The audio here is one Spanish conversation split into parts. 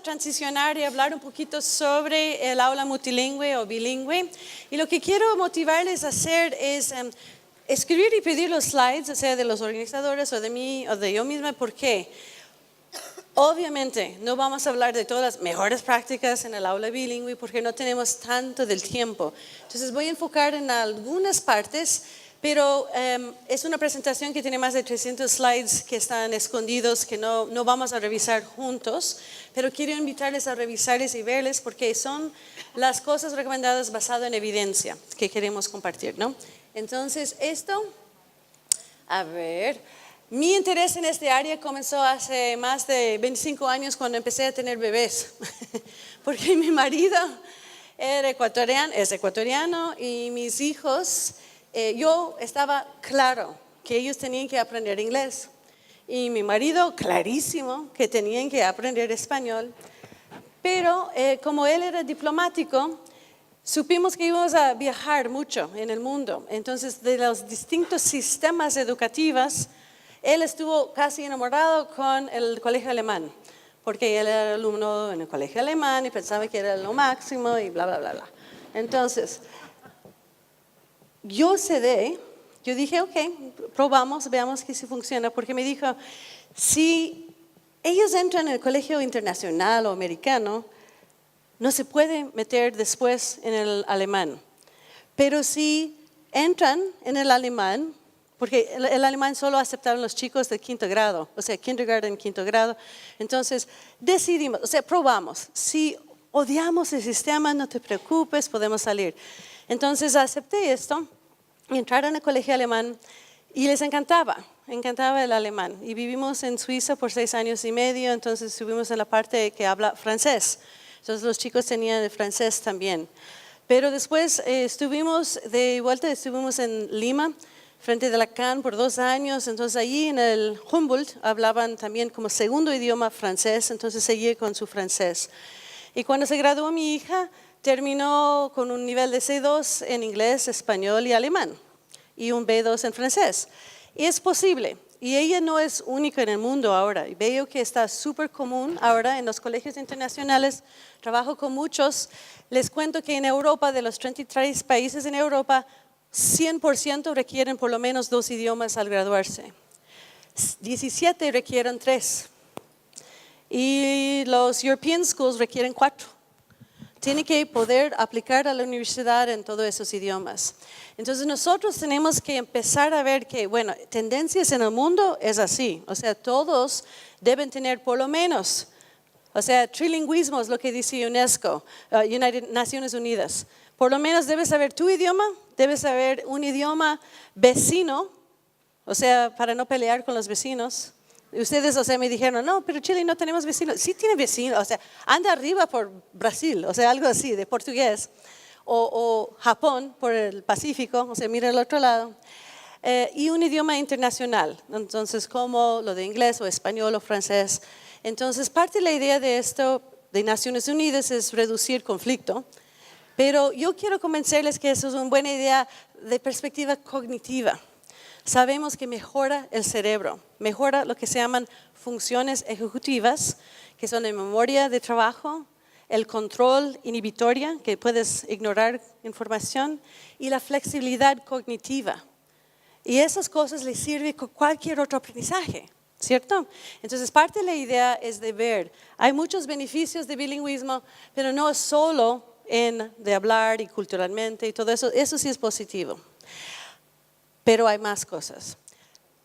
transicionar y hablar un poquito sobre el aula multilingüe o bilingüe. Y lo que quiero motivarles a hacer es escribir y pedir los slides, o sea, de los organizadores o de mí o de yo misma. ¿Por qué? Obviamente, no vamos a hablar de todas las mejores prácticas en el aula bilingüe porque no tenemos tanto del tiempo. Entonces, voy a enfocar en algunas partes, pero es una presentación que tiene más de 300 slides que están escondidos, que no vamos a revisar juntos, pero quiero invitarles a revisarles y verles porque son las cosas recomendadas basadas en evidencia que queremos compartir, ¿no? Entonces, esto, a ver. Mi interés en este área comenzó hace más de 25 años cuando empecé a tener bebés, porque mi marido es ecuatoriano y mis hijos, yo estaba claro que ellos tenían que aprender inglés y mi marido clarísimo que tenían que aprender español, pero como él era diplomático, supimos que íbamos a viajar mucho en el mundo, entonces de los distintos sistemas educativos, él estuvo casi enamorado con el colegio alemán, porque él era alumno en el colegio alemán y pensaba que era lo máximo y bla, bla, bla, bla. Entonces, yo dije, ok, probamos, veamos que si funciona, porque me dijo, si ellos entran en el colegio internacional o americano, no se puede meter después en el alemán. Pero si entran en el alemán, porque el alemán solo aceptaron los chicos de quinto grado, o sea, kindergarten, quinto grado. Entonces, decidimos, o sea, probamos. Si odiamos el sistema, no te preocupes, podemos salir. Entonces, acepté esto, entraron al colegio alemán y les encantaba el alemán. Y vivimos en Suiza por 6 años y medio, entonces estuvimos en la parte que habla francés. Entonces, los chicos tenían el francés también. Pero después estuvimos en Lima, frente de la CAN por 2 años, entonces allí en el Humboldt hablaban también como segundo idioma francés, entonces seguí con su francés. Y cuando se graduó mi hija, terminó con un nivel de C2 en inglés, español y alemán, y un B2 en francés. Y es posible, y ella no es única en el mundo ahora, y veo que está súper común ahora en los colegios internacionales, trabajo con muchos, les cuento que en Europa, de los 33 países en Europa, 100% requieren por lo menos 2 idiomas al graduarse. 17 requieren 3. Y los European Schools requieren 4. Tienen que poder aplicar a la universidad en todos esos idiomas. Entonces nosotros tenemos que empezar a ver que, bueno, tendencias en el mundo es así. O sea, todos deben tener por lo menos, o sea, trilingüismo es lo que dice UNESCO, Naciones Unidas. Por lo menos debes saber tu idioma, debes saber un idioma vecino, o sea, para no pelear con los vecinos. Ustedes, o sea, me dijeron, no, pero Chile no tenemos vecinos. Sí tiene vecinos, o sea, anda arriba por Brasil, o sea, algo así, de portugués. O Japón por el Pacífico, o sea, mira al otro lado. Y un idioma internacional, entonces como lo de inglés o español o francés. Entonces, parte de la idea de esto, de Naciones Unidas, es reducir conflicto. Pero yo quiero convencerles que eso es una buena idea de perspectiva cognitiva. Sabemos que mejora el cerebro, mejora lo que se llaman funciones ejecutivas, que son la memoria de trabajo, el control inhibitoria, que puedes ignorar información, y la flexibilidad cognitiva. Y esas cosas les sirven con cualquier otro aprendizaje, ¿cierto? Entonces, parte de la idea es de ver, hay muchos beneficios de bilingüismo, pero no es solo de hablar y culturalmente y todo eso, eso sí es positivo. Pero hay más cosas.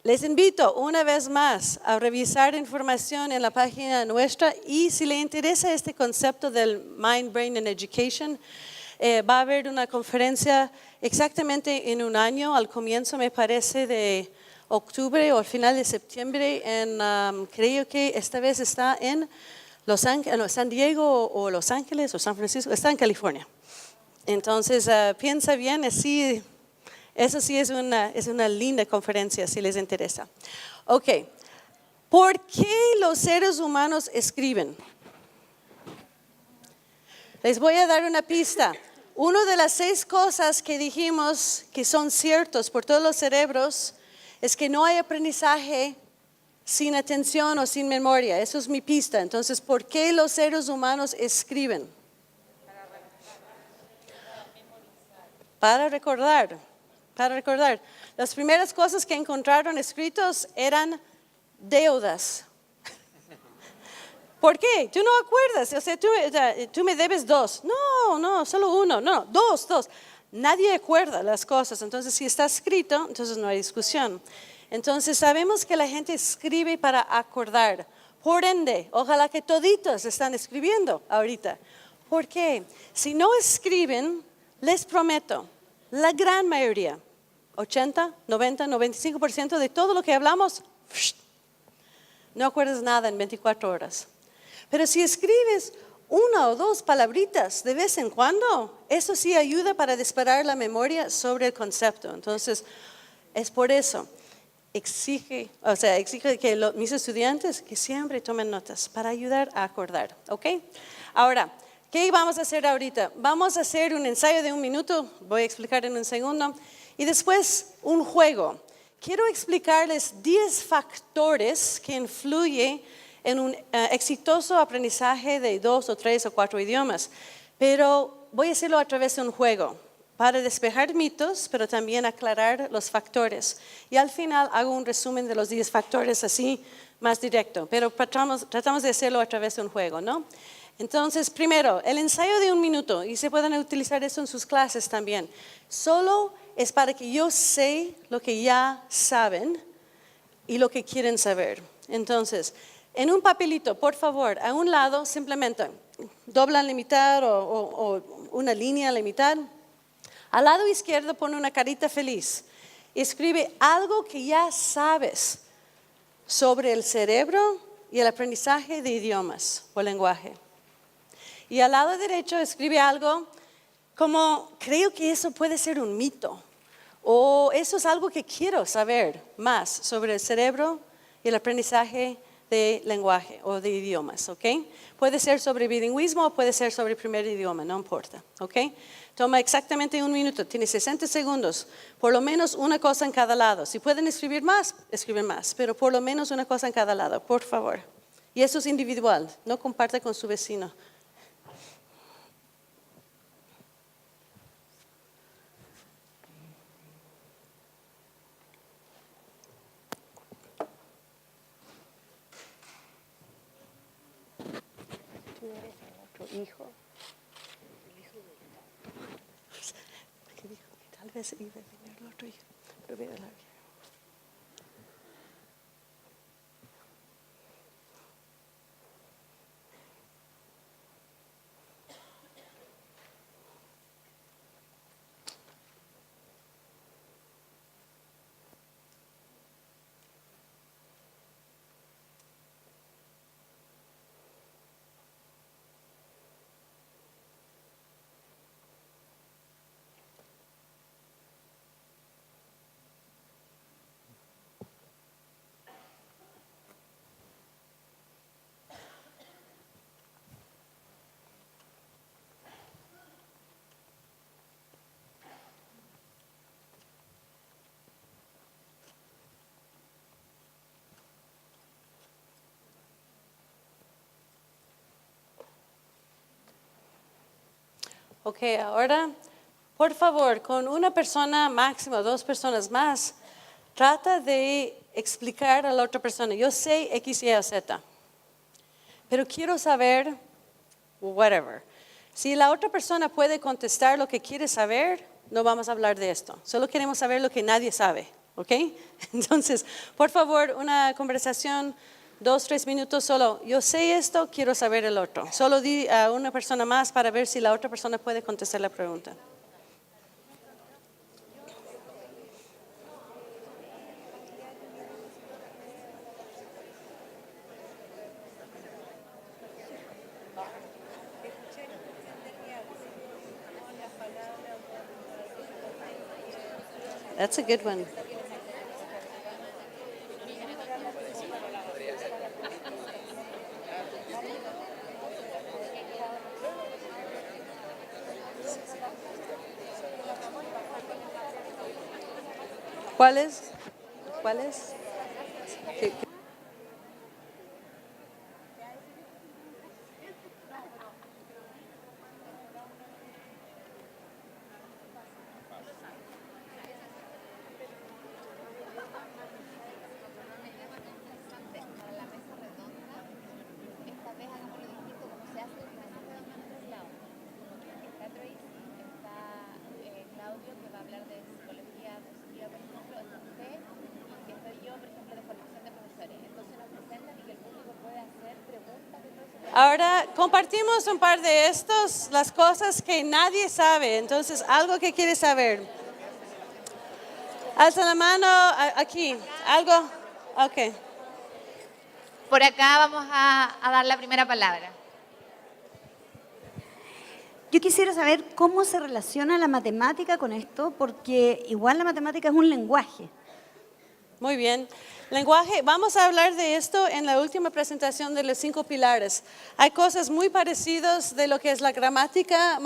Les invito una vez más a revisar información en la página nuestra y si le interesa este concepto del Mind, Brain and Education, va a haber una conferencia exactamente en un año, al comienzo me parece de octubre o al final de septiembre, creo que esta vez está en San Diego o Los Ángeles o San Francisco, está en California. Entonces, piensa bien, eso sí es una linda conferencia si les interesa. Ok, ¿por qué los seres humanos escriben? Les voy a dar una pista. Una de las 6 cosas que dijimos que son ciertos por todos los cerebros es que no hay aprendizaje sin atención o sin memoria. Eso es mi pista. Entonces, ¿por qué los seres humanos escriben? Para recordar, para recordar. Las primeras cosas que encontraron escritos eran deudas. ¿Por qué? Tú no acuerdas, o sea, tú me debes 2. No, solo 1, no, 2. Nadie acuerda las cosas, entonces si está escrito, entonces no hay discusión. Entonces sabemos que la gente escribe para acordar. Por ende, ojalá que toditos están escribiendo ahorita. ¿Por qué? Si no escriben, les prometo, la gran mayoría, 80, 90, 95% de todo lo que hablamos, no acuerdas nada en 24 horas. Pero si escribes 1 o 2 palabritas de vez en cuando, eso sí ayuda para disparar la memoria sobre el concepto. Entonces, es por eso, exige que mis estudiantes que siempre tomen notas para ayudar a acordar, ¿ok? Ahora, ¿qué vamos a hacer ahorita? Vamos a hacer un ensayo de 1 minuto, voy a explicar en un segundo, y después un juego. Quiero explicarles 10 factores que influyen en un exitoso aprendizaje de 2 o 3 o 4 idiomas, pero voy a hacerlo a través de un juego para despejar mitos, pero también aclarar los factores. Y al final hago un resumen de los 10 factores así más directo, pero tratamos de hacerlo a través de un juego, ¿no? Entonces, primero, el ensayo de 1 minuto, y se pueden utilizar eso en sus clases también, solo es para que yo sé lo que ya saben y lo que quieren saber. Entonces, en un papelito, por favor, a un lado simplemente doblan la mitad o una línea a la mitad. Al lado izquierdo pone una carita feliz. Escribe algo que ya sabes sobre el cerebro y el aprendizaje de idiomas o lenguaje. Y al lado derecho escribe algo como, creo que eso puede ser un mito. O eso es algo que quiero saber más sobre el cerebro y el aprendizaje de lenguaje o de idiomas, ¿ok? Puede ser sobre bilingüismo o puede ser sobre primer idioma, no importa, ¿ok? Toma exactamente 1 minuto, tiene 60 segundos, por lo menos una cosa en cada lado. Si pueden escribir más, escriben más, pero por lo menos una cosa en cada lado, por favor. Y eso es individual, no comparte con su vecino. Hijo, el hijo que dijo que tal vez iba a venir el otro hijo, pero voy a hablar. Ok, ahora, por favor, con una persona máximo, 2 personas más, trata de explicar a la otra persona, yo sé X, Y o Z, pero quiero saber whatever. Si la otra persona puede contestar lo que quiere saber, no vamos a hablar de esto. Solo queremos saber lo que nadie sabe, ¿ok? Entonces, por favor, una conversación, 2, 3 minutos solo. Yo sé esto, quiero saber el otro. Solo di a una persona más para ver si la otra persona puede contestar la pregunta. That's a good one. ¿Cuál es? ¿Cuál es? Ahora compartimos un par de estos, las cosas que nadie sabe. Entonces, algo que quieres saber. Alza la mano aquí. ¿Algo? Ok. Por acá vamos a dar la primera palabra. Yo quisiera saber cómo se relaciona la matemática con esto, porque igual la matemática es un lenguaje. Muy bien. Lenguaje, vamos a hablar de esto en la última presentación de los 5 pilares. Hay cosas muy parecidas de lo que es la gramática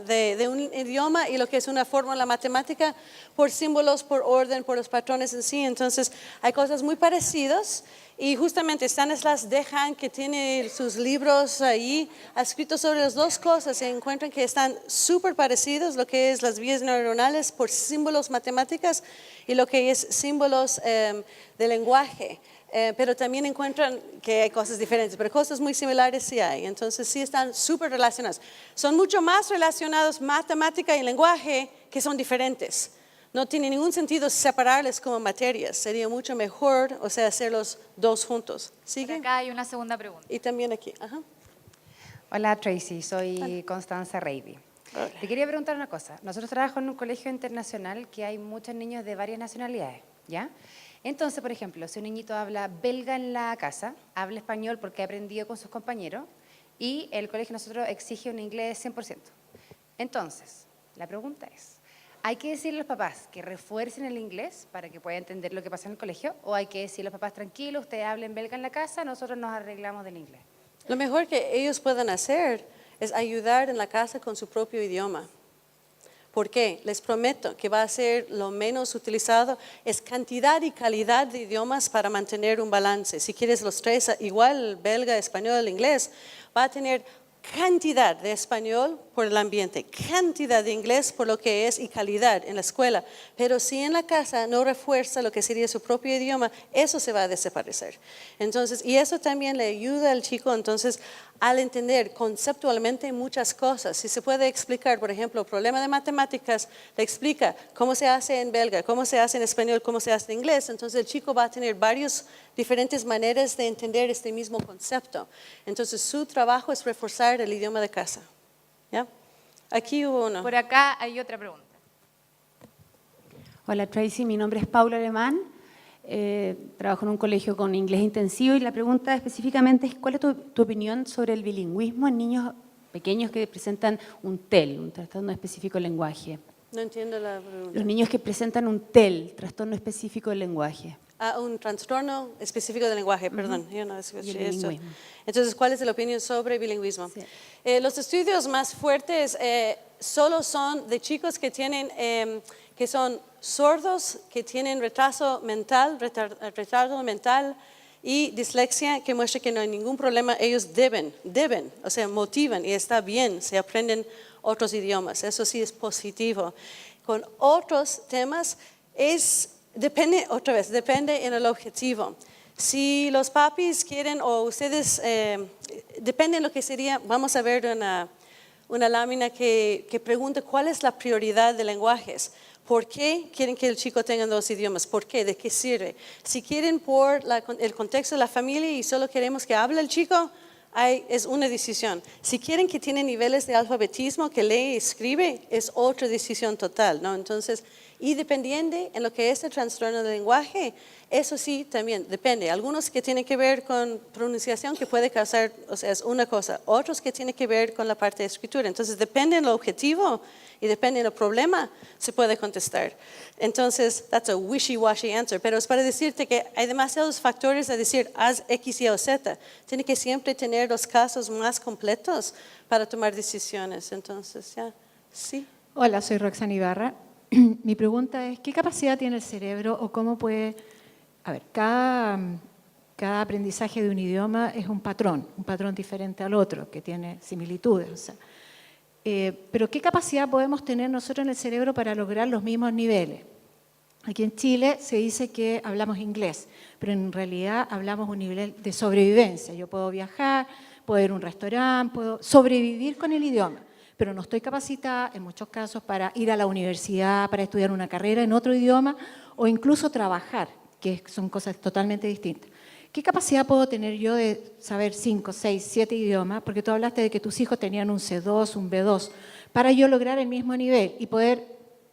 de un idioma y lo que es una fórmula matemática por símbolos, por orden, por los patrones en sí. Entonces, hay cosas muy parecidas. Y justamente Stanislas Dehaene, que tiene sus libros ahí, ha escrito sobre las dos cosas. Se encuentran que están súper parecidos, lo que es las vías neuronales por símbolos matemáticas y lo que es símbolos de lenguaje. Pero también encuentran que hay cosas diferentes, pero cosas muy similares sí hay. Entonces sí están súper relacionados. Son mucho más relacionados matemática y lenguaje que son diferentes. No tiene ningún sentido separarles como materias. Sería mucho mejor, o sea, hacerlos dos juntos. ¿Sigue? Por acá hay una segunda pregunta. Y también aquí. Ajá. Hola Tracy, soy Constanza Reiby. Te quería preguntar una cosa. Nosotros trabajamos en un colegio internacional que hay muchos niños de varias nacionalidades, ¿ya? Entonces, por ejemplo, si un niñito habla belga en la casa, habla español porque ha aprendido con sus compañeros y el colegio nosotros exige un inglés 100%. Entonces, la pregunta es, ¿hay que decirle a los papás que refuercen el inglés para que puedan entender lo que pasa en el colegio? ¿O hay que decirle a los papás, tranquilos, ustedes hablen belga en la casa, nosotros nos arreglamos del inglés? Lo mejor que ellos pueden hacer es ayudar en la casa con su propio idioma. ¿Por qué? Les prometo que va a ser lo menos utilizado, es cantidad y calidad de idiomas para mantener un balance. Si quieres los tres, igual belga, español, inglés, va a tener cantidad de español por el ambiente, cantidad de inglés por lo que es y calidad en la escuela. Pero si en la casa no refuerza lo que sería su propio idioma, eso se va a desaparecer. Entonces, y eso también le ayuda al chico entonces al entender conceptualmente muchas cosas. Si se puede explicar, por ejemplo, el problema de matemáticas, le explica cómo se hace en belga, cómo se hace en español, cómo se hace en inglés, entonces el chico va a tener varias diferentes maneras de entender este mismo concepto. Entonces su trabajo es reforzar el idioma de casa. ¿Ya? Aquí hubo uno. Por acá hay otra pregunta. Hola Tracy, mi nombre es Paula Alemán, trabajo en un colegio con inglés intensivo y la pregunta específicamente es ¿cuál es tu opinión sobre el bilingüismo en niños pequeños que presentan un TEL, un trastorno específico del lenguaje? No entiendo la pregunta. Los niños que presentan un TEL, trastorno específico del lenguaje. Un trastorno específico del lenguaje, perdón. Yo no Y el escuché esto. bilingüismo. Entonces, ¿cuál es la opinión sobre bilingüismo? Sí. Los estudios más fuertes solo son de chicos que tienen, que son sordos, que tienen retraso mental, retardo mental y dislexia, que muestra que no hay ningún problema. Ellos deben, o sea, motivan y está bien, se aprenden otros idiomas. Eso sí es positivo. Con otros temas depende, otra vez, depende en el objetivo. Si los papis quieren o ustedes, depende de lo que sería, vamos a ver una lámina que pregunta cuál es la prioridad de lenguajes. ¿Por qué quieren que el chico tenga 2 idiomas? ¿Por qué? ¿De qué sirve? Si quieren por el contexto de la familia y solo queremos que hable el chico, es una decisión. Si quieren que tiene niveles de alfabetismo, que lee y escribe, es otra decisión total, ¿no? Entonces, y dependiendo en lo que es el trastorno del lenguaje, eso sí también depende. Algunos que tienen que ver con pronunciación que puede causar, o sea, es una cosa. Otros que tienen que ver con la parte de escritura. Entonces, depende del objetivo y depende del problema, se puede contestar. Entonces, that's a wishy-washy answer. Pero es para decirte que hay demasiados factores a decir, haz X, Y o Z. Tiene que siempre tener los casos más completos para tomar decisiones. Entonces, ya, sí. Hola, soy Roxana Ibarra. Mi pregunta es, ¿qué capacidad tiene el cerebro o cómo puede... A ver, cada aprendizaje de un idioma es un patrón diferente al otro, que tiene similitudes. O sea, pero ¿qué capacidad podemos tener nosotros en el cerebro para lograr los mismos niveles? Aquí en Chile se dice que hablamos inglés, pero en realidad hablamos un nivel de sobrevivencia. Yo puedo viajar, puedo ir a un restaurante, puedo sobrevivir con el idioma, pero no estoy capacitada en muchos casos para ir a la universidad, para estudiar una carrera en otro idioma o incluso trabajar, que son cosas totalmente distintas. ¿Qué capacidad puedo tener yo de saber 5, 6, 7 idiomas? Porque tú hablaste de que tus hijos tenían un C2, un B2, para yo lograr el mismo nivel y poder,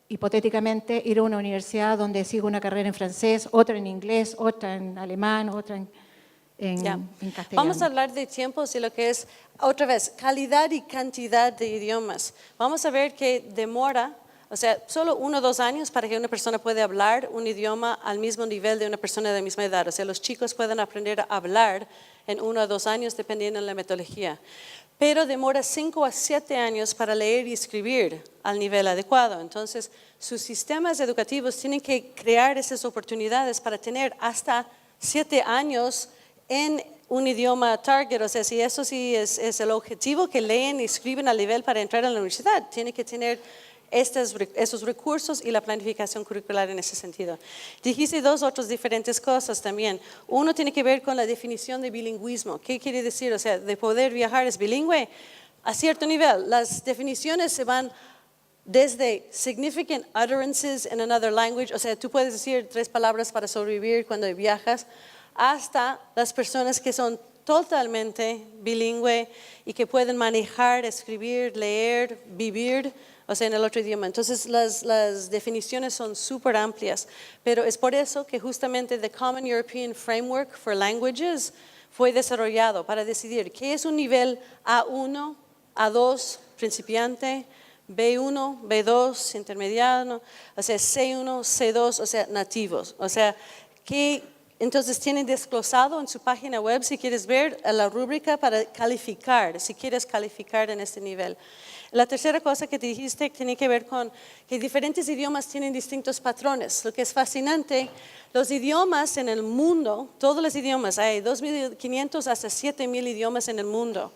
hipotéticamente, ir a una universidad donde sigo una carrera en francés, otra en inglés, otra en alemán, otra en Ya. castellano. Vamos a hablar de tiempos y lo que es, otra vez, calidad y cantidad de idiomas. Vamos a ver que demora, o sea, solo 1 o 2 años para que una persona pueda hablar un idioma al mismo nivel de una persona de la misma edad. O sea, los chicos pueden aprender a hablar en 1 o 2 años dependiendo de la metodología. Pero demora 5 a 7 años para leer y escribir al nivel adecuado. Entonces, sus sistemas educativos tienen que crear esas oportunidades para tener hasta 7 años en un idioma target, o sea, si eso sí es el objetivo, que leen y escriben al nivel para entrar a la universidad, tiene que tener esos recursos y la planificación curricular en ese sentido. Dijiste 2 otras diferentes cosas también. Uno tiene que ver con la definición de bilingüismo. ¿Qué quiere decir? O sea, de poder viajar es bilingüe a cierto nivel. Las definiciones se van desde significant utterances in another language, o sea, tú puedes decir 3 palabras para sobrevivir cuando viajas, hasta las personas que son totalmente bilingüe y que pueden manejar, escribir, leer, vivir, o sea, en el otro idioma. Entonces, las definiciones son súper amplias, pero es por eso que justamente the Common European Framework for Languages fue desarrollado para decidir qué es un nivel A1, A2, principiante, B1, B2, intermediano, o sea, C1, C2, o sea, nativos. O sea, que entonces tienen desglosado en su página web, si quieres ver, la rúbrica para calificar, si quieres calificar en este nivel. La tercera cosa que te dijiste tiene que ver con que diferentes idiomas tienen distintos patrones. Lo que es fascinante, los idiomas en el mundo, todos los idiomas, hay 2.500 hasta 7.000 idiomas en el mundo,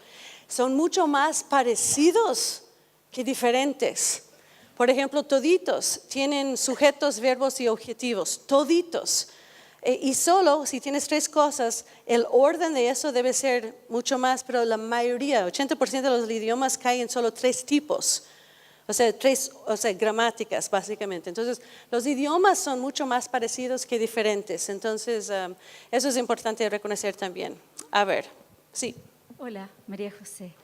son mucho más parecidos que diferentes. Por ejemplo, toditos tienen sujetos, verbos y objetivos, toditos. Y solo si tienes 3 cosas, el orden de eso debe ser mucho más, pero la mayoría, 80% de los idiomas caen en solo 3 tipos. O sea, 3 gramáticas básicamente. Entonces, los idiomas son mucho más parecidos que diferentes. Entonces, eso es importante reconocer también. A ver, sí. Hola, María José.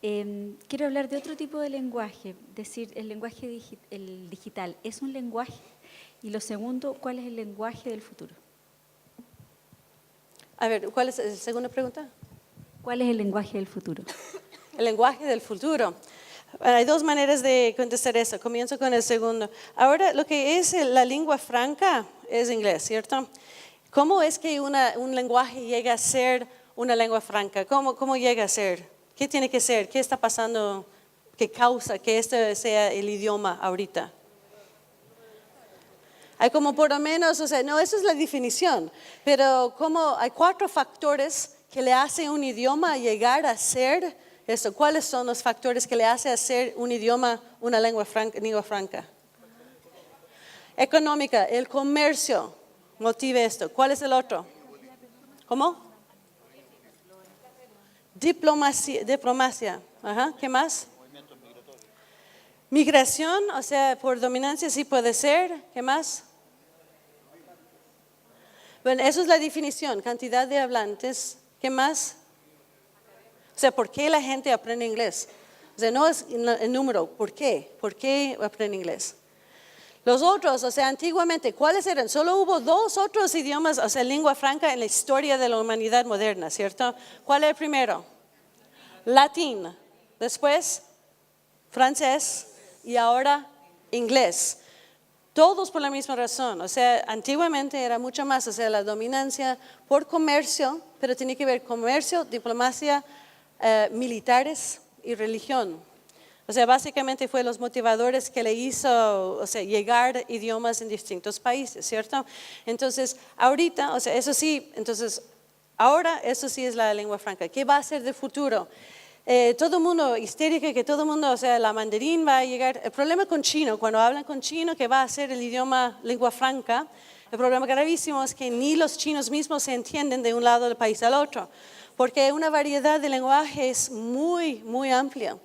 Quiero hablar de otro tipo de lenguaje, decir, el lenguaje el digital, ¿es un lenguaje? Y lo segundo, ¿cuál es el lenguaje del futuro? A ver, ¿cuál es la segunda pregunta? ¿Cuál es el lenguaje del futuro? El lenguaje del futuro. Hay 2 maneras de contestar eso. Comienzo con el segundo. Ahora, lo que es la lengua franca es inglés, ¿cierto? ¿Cómo es que un lenguaje llega a ser una lengua franca? ¿Cómo llega a ser? ¿Qué tiene que ser? ¿Qué está pasando que causa que este sea el idioma ahorita? Hay como por lo menos, o sea, no, esa es la definición, pero como hay 4 factores que le hacen un idioma llegar a ser eso. ¿Cuáles son los factores que le hacen hacer un idioma una lengua franca? Económica, el comercio motive esto. ¿Cuál es el otro? ¿Cómo? Diplomacia. Ajá. ¿Qué más? Migración, o sea, por dominancia sí puede ser. ¿Qué más? Bueno, eso es la definición, cantidad de hablantes. ¿Qué más? O sea, ¿por qué la gente aprende inglés? O sea, no es el número, ¿por qué? ¿Por qué aprende inglés? Los otros, o sea, antiguamente, ¿cuáles eran? Solo hubo 2 otros idiomas, o sea, lengua franca en la historia de la humanidad moderna, ¿cierto? ¿Cuál es el primero? Latín. Después, francés y ahora inglés. Todos por la misma razón, o sea, antiguamente era mucho más, o sea, la dominancia por comercio, pero tiene que ver comercio, diplomacia, militares y religión. O sea, básicamente fue los motivadores que le hizo, o sea, llegar idiomas en distintos países, ¿cierto? Entonces, ahorita, o sea, eso sí, entonces, ahora eso sí es la lengua franca. ¿Qué va a ser de futuro? Todo el mundo histérico, que todo el mundo, o sea, la mandarín va a llegar. El problema con chino, cuando hablan con chino, que va a ser el idioma lengua franca, el problema gravísimo es que ni los chinos mismos se entienden de un lado del país al otro, porque una variedad de lenguajes muy, muy amplia.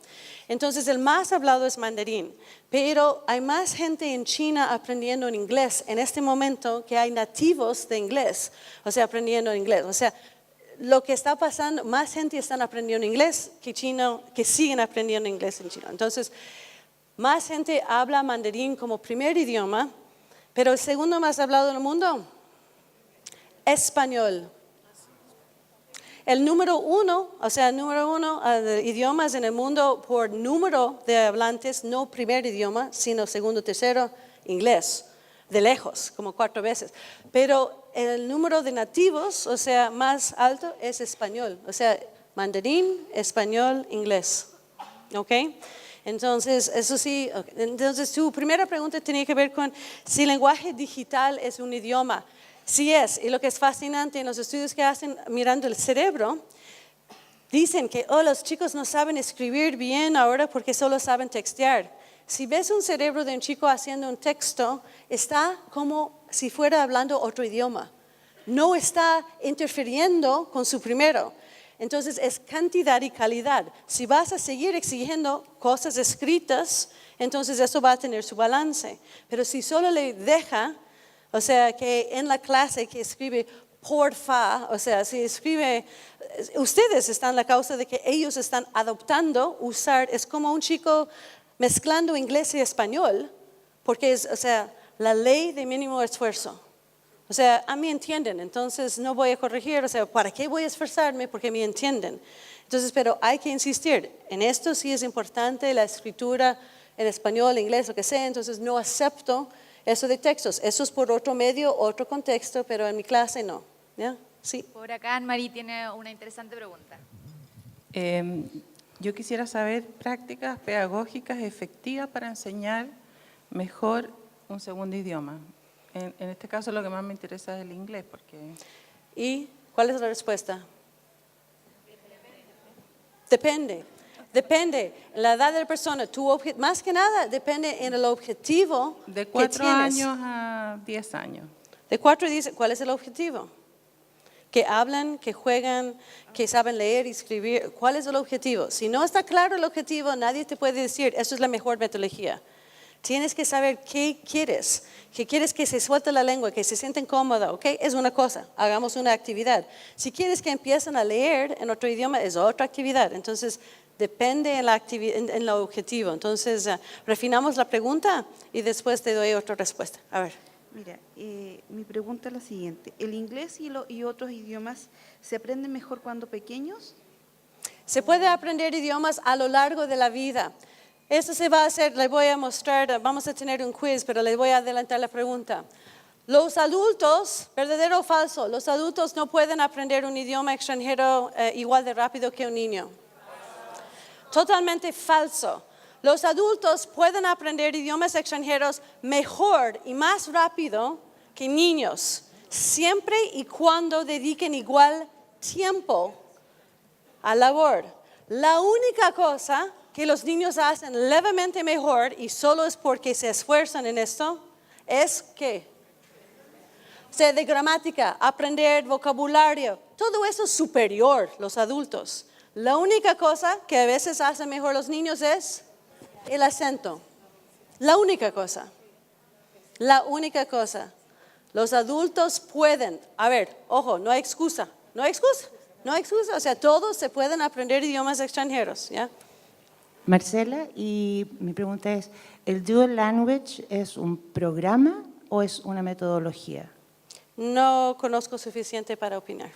Entonces, el más hablado es mandarín, pero hay más gente en China aprendiendo en inglés en este momento que hay nativos de inglés, o sea, aprendiendo inglés. O sea, lo que está pasando, más gente está aprendiendo inglés que siguen aprendiendo inglés en China. Entonces, más gente habla mandarín como primer idioma, pero el segundo más hablado en el mundo, español. El número uno de idiomas en el mundo por número de hablantes, no primer idioma, sino segundo, tercero, inglés, de lejos, como 4 veces. Pero el número de nativos, o sea, más alto es español, o sea, mandarín, español, inglés. ¿Ok? Entonces, eso sí, okay. Entonces tu primera pregunta tenía que ver con si el lenguaje digital es un idioma. Sí es, y lo que es fascinante en los estudios que hacen mirando el cerebro, dicen que los chicos no saben escribir bien ahora porque solo saben textear. Si ves un cerebro de un chico haciendo un texto, está como si fuera hablando otro idioma. No está interfiriendo con su primero. Entonces es cantidad y calidad. Si vas a seguir exigiendo cosas escritas, entonces eso va a tener su balance. Pero si solo le deja, o sea, que en la clase que escribe porfa, o sea, si escribe, ustedes están la causa de que ellos están adoptando usar, es como un chico mezclando inglés y español, porque es, o sea, la ley de mínimo esfuerzo. O sea, a mí entienden, entonces no voy a corregir, o sea, ¿para qué voy a esforzarme? Porque me entienden. Entonces, pero hay que insistir, en esto sí es importante la escritura en español, inglés, lo que sea, entonces no acepto eso de textos. Eso es por otro medio, otro contexto, pero en mi clase no. ¿Ya? Sí. Por acá Anne-Marie tiene una interesante pregunta. Yo quisiera saber prácticas pedagógicas efectivas para enseñar mejor un segundo idioma. En este caso lo que más me interesa es el inglés, porque... ¿Y cuál es la respuesta? Depende. Depende, la edad de la persona, más que nada depende en el objetivo De que 4 tienes. años a 10 años. De 4 a 10, ¿cuál es el objetivo? Que hablan, que juegan, que saben leer y escribir. ¿Cuál es el objetivo? Si no está claro el objetivo, nadie te puede decir, eso es la mejor metodología. Tienes que saber qué quieres que se suelte la lengua, que se sienten cómodos, ¿ok? Es una cosa, hagamos una actividad. Si quieres que empiecen a leer en otro idioma, es otra actividad. Entonces, depende en el objetivo. Entonces, refinamos la pregunta y después te doy otra respuesta. A ver. Mira, mi pregunta es la siguiente. ¿El inglés y otros idiomas se aprenden mejor cuando pequeños? Se puede aprender idiomas a lo largo de la vida. Eso se va a hacer, les voy a mostrar, vamos a tener un quiz, pero les voy a adelantar la pregunta. Los adultos, ¿verdadero o falso? Los adultos no pueden aprender un idioma extranjero igual de rápido que un niño. Totalmente falso. Los adultos pueden aprender idiomas extranjeros mejor y más rápido que niños, siempre y cuando dediquen igual tiempo a labor. La única cosa que los niños hacen levemente mejor, y solo es porque se esfuerzan en esto, es que de gramática, aprender vocabulario, todo eso es superior los adultos. La única cosa que a veces hacen mejor los niños es el acento. La única cosa. La única cosa. Los adultos pueden, a ver, ojo, no hay excusa, no hay excusa, no hay excusa. O sea, todos se pueden aprender idiomas extranjeros, ¿ya? Marcela, y mi pregunta es, ¿el Dual Language es un programa o es una metodología? No conozco suficiente para opinar.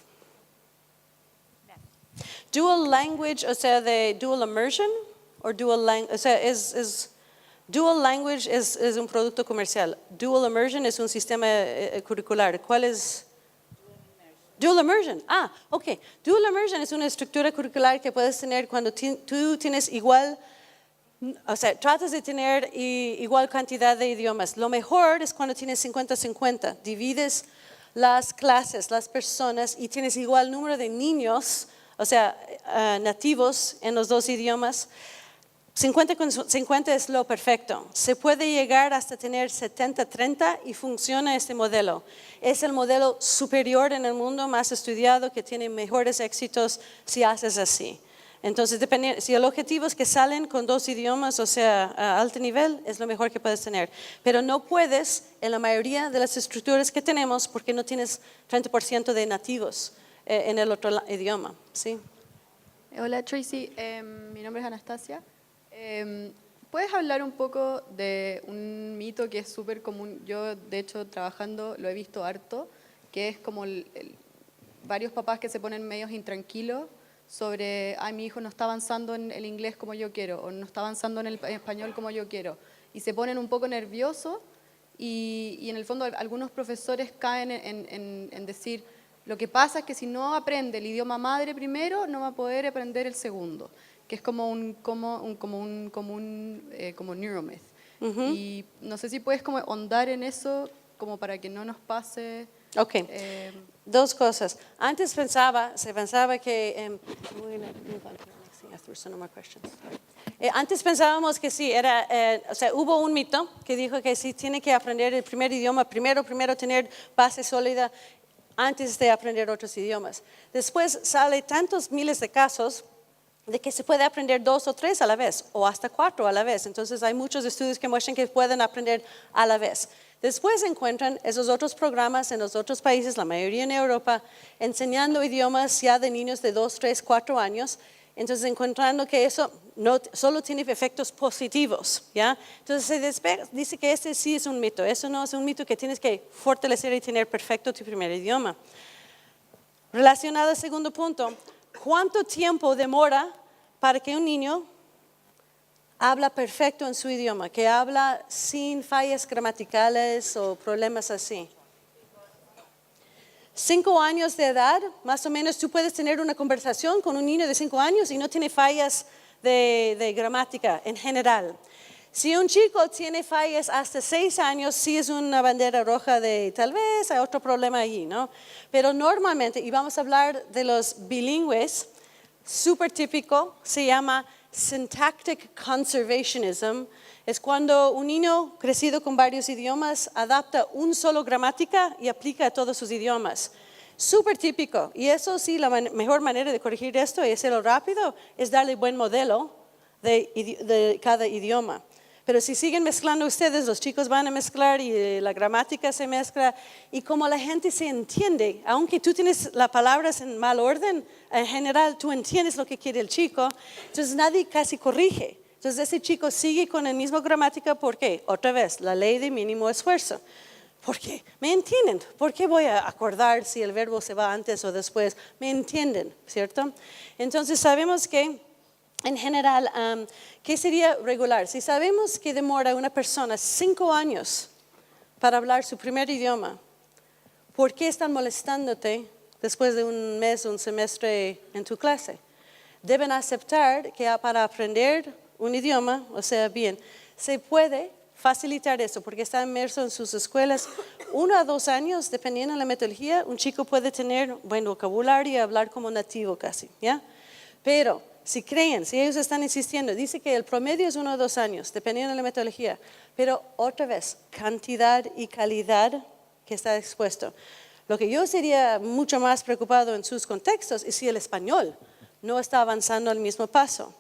Dual language, o sea, de dual immersion, o dual language, o sea, dual language es un producto comercial. Dual immersion es un sistema curricular. ¿Cuál es? Dual immersion. Ok. Dual immersion es una estructura curricular que puedes tener cuando tú tienes igual, o sea, tratas de tener igual cantidad de idiomas. Lo mejor es cuando tienes 50-50. Divides las clases, las personas, y tienes igual número de niños, o sea, nativos en los dos idiomas. 50 con 50 es lo perfecto. Se puede llegar hasta tener 70-30 y funciona este modelo. Es el modelo superior en el mundo, más estudiado, que tiene mejores éxitos si haces así. Entonces, si el objetivo es que salen con 2 idiomas, o sea, a alto nivel, es lo mejor que puedes tener. Pero no puedes en la mayoría de las estructuras que tenemos porque no tienes 30% de nativos en el otro idioma. ¿Sí? Hola Tracy, mi nombre es Anastasia. ¿Puedes hablar un poco de un mito que es súper común? Yo, de hecho, trabajando lo he visto harto, que es como varios papás que se ponen medios intranquilos sobre, ay, mi hijo no está avanzando en el inglés como yo quiero, o no está avanzando en el español como yo quiero, y se ponen un poco nerviosos, y en el fondo algunos profesores caen en decir, lo que pasa es que si no aprende el idioma madre primero, no va a poder aprender el segundo, que es como un neuromyth. Y no sé si puedes como ahondar en eso, como para que no nos pase... Ok, 2 cosas. Antes se pensaba que... antes pensábamos que sí, o sea, hubo un mito que dijo que sí tiene que aprender el primer idioma, primero tener base sólida antes de aprender otros idiomas. Después sale tantos miles de casos de que se puede aprender 2 o 3 a la vez, o hasta 4 a la vez. Entonces hay muchos estudios que muestran que pueden aprender a la vez. Después encuentran esos otros programas en los otros países, la mayoría en Europa, enseñando idiomas ya de niños de 2, 3, 4 años. Entonces encontrando que eso no solo tiene efectos positivos, ¿ya? Entonces se dice que este sí es un mito. Eso no es un mito, que tienes que fortalecer y tener perfecto tu primer idioma. Relacionado al segundo punto, ¿cuánto tiempo demora para que un niño habla perfecto en su idioma, que habla sin fallas gramaticales o problemas así? 5 años de edad, más o menos, tú puedes tener una conversación con un niño de 5 años y no tiene fallas de gramática en general. Si un chico tiene fallas hasta 6 años, sí es una bandera roja de tal vez hay otro problema allí, ¿no? Pero normalmente, y vamos a hablar de los bilingües, súper típico, se llama syntactic conservationism. Es cuando un niño crecido con varios idiomas adapta un solo gramática y aplica a todos sus idiomas. Súper típico. Y eso sí, la mejor manera de corregir esto y hacerlo rápido es darle buen modelo de cada idioma. Pero si siguen mezclando ustedes, los chicos van a mezclar y la gramática se mezcla. Y como la gente se entiende, aunque tú tienes las palabras en mal orden, en general tú entiendes lo que quiere el chico, entonces nadie casi corrige. Entonces ese chico sigue con la misma gramática. ¿Por qué? Otra vez, la ley de mínimo esfuerzo. ¿Por qué? ¿Me entienden? ¿Por qué voy a acordar si el verbo se va antes o después? ¿Me entienden? ¿Cierto? Entonces sabemos que en general, ¿qué sería regular? Si sabemos que demora una persona 5 años para hablar su primer idioma, ¿por qué están molestándote después de un mes, un semestre en tu clase? Deben aceptar que para aprender un idioma, o sea, bien, se puede facilitar eso porque está inmerso en sus escuelas. 1 a 2 años, dependiendo de la metodología, un chico puede tener buen vocabulario y hablar como nativo casi, ¿ya? Pero si ellos están insistiendo, dice que el promedio es 1 o 2 años, dependiendo de la metodología, pero otra vez, cantidad y calidad que está expuesto. Lo que yo sería mucho más preocupado en sus contextos es si el español no está avanzando al mismo paso,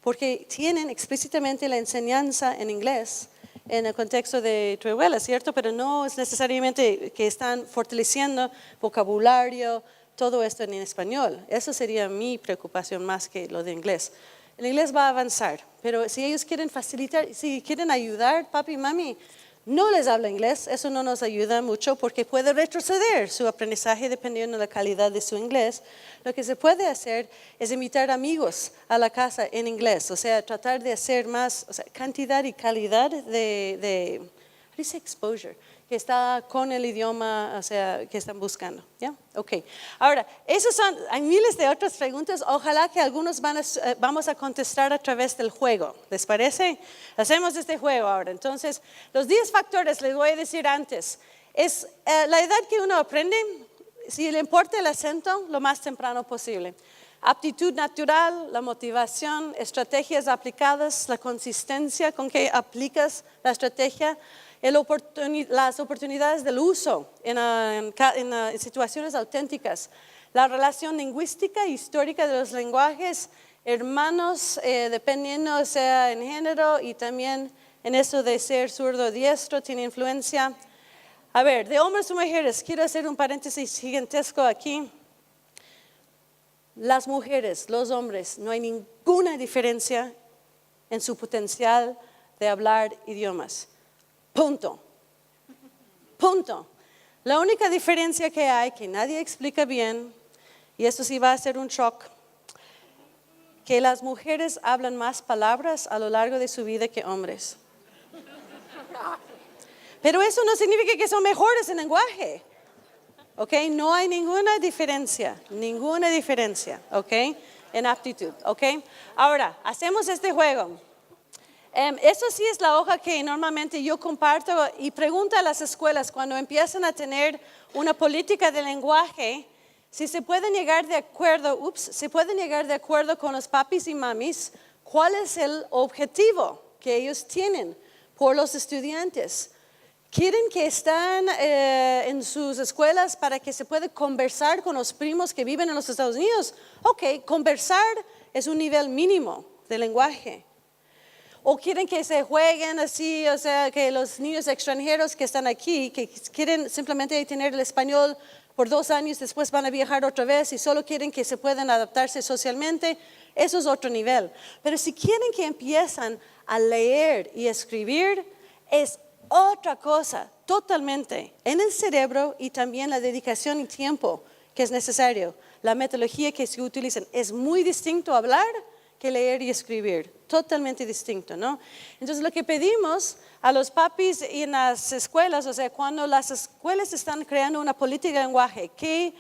porque tienen explícitamente la enseñanza en inglés en el contexto de tu abuela, ¿cierto? Pero no es necesariamente que están fortaleciendo vocabulario, todo esto en español. Eso sería mi preocupación más que lo de inglés. El inglés va a avanzar, pero si ellos quieren facilitar, si quieren ayudar, papi y mami, no les habla inglés, eso no nos ayuda mucho porque puede retroceder su aprendizaje dependiendo de la calidad de su inglés. Lo que se puede hacer es invitar amigos a la casa en inglés, o sea, tratar de hacer más, o sea, cantidad y calidad de dice exposure, que está con el idioma, o sea, que están buscando, ¿ya? Ok. Ahora, hay miles de otras preguntas, ojalá que algunos vamos a contestar a través del juego, ¿les parece? Hacemos este juego ahora. Entonces, los 10 factores, les voy a decir antes, es la edad que uno aprende, si le importa el acento, lo más temprano posible. Aptitud natural, la motivación, estrategias aplicadas, la consistencia con que aplicas la estrategia, las oportunidades del uso en situaciones auténticas, la relación lingüística e histórica de los lenguajes hermanos, dependiendo, o sea, en género y también en eso de ser zurdo diestro, tiene influencia. A ver, de hombres y mujeres, quiero hacer un paréntesis gigantesco aquí. Las mujeres, los hombres, no hay ninguna diferencia en su potencial de hablar idiomas. Punto. Punto. La única diferencia que hay, que nadie explica bien, y esto sí va a ser un shock, que las mujeres hablan más palabras a lo largo de su vida que hombres. Pero eso no significa que son mejores en lenguaje. ¿Ok? No hay ninguna diferencia, ¿ok? En aptitud, ¿ok? Ahora, hacemos este juego. Eso sí es la hoja que normalmente yo comparto y pregunto a las escuelas cuando empiezan a tener una política de lenguaje, si se pueden llegar de acuerdo, con los papis y mamis, cuál es el objetivo que ellos tienen por los estudiantes. ¿Quieren que estén en sus escuelas para que se pueda conversar con los primos que viven en los Estados Unidos? Ok, conversar es un nivel mínimo de lenguaje. ¿O quieren que se jueguen así, o sea, que los niños extranjeros que están aquí, que quieren simplemente tener el español por 2 años, después van a viajar otra vez y solo quieren que se puedan adaptarse socialmente? Eso es otro nivel. Pero si quieren que empiezan a leer y escribir, es otra cosa, totalmente, en el cerebro y también la dedicación y tiempo que es necesario. La metodología que se utiliza es muy distinto hablar que leer y escribir, totalmente distinto, ¿no? Entonces lo que pedimos a los papis y en las escuelas, o sea, cuando las escuelas están creando una política de lenguaje, ¿qué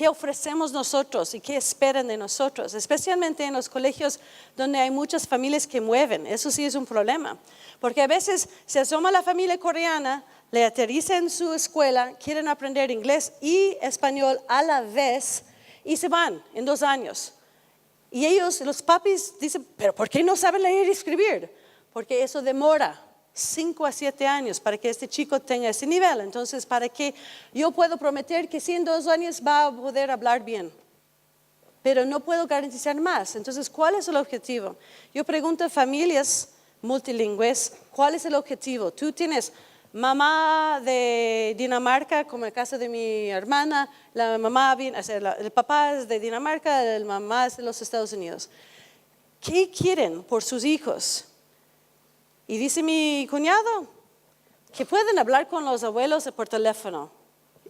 ofrecemos nosotros y qué esperan de nosotros? Especialmente en los colegios donde hay muchas familias que mueven, eso sí es un problema. Porque a veces se asoma la familia coreana, le aterriza en su escuela, quieren aprender inglés y español a la vez y se van en 2 años. Y ellos, los papis, dicen, ¿pero por qué no saben leer y escribir? Porque eso demora 5 a 7 años para que este chico tenga ese nivel. Entonces, ¿para qué? Yo puedo prometer que si en 2 años va a poder hablar bien, pero no puedo garantizar más. Entonces, ¿cuál es el objetivo? Yo pregunto a familias multilingües, ¿cuál es el objetivo? Tú tienes mamá de Dinamarca, como el caso de mi hermana, la mamá, o sea, el papá es de Dinamarca, la mamá es de los Estados Unidos. ¿Qué quieren por sus hijos? Y dice mi cuñado que pueden hablar con los abuelos por teléfono.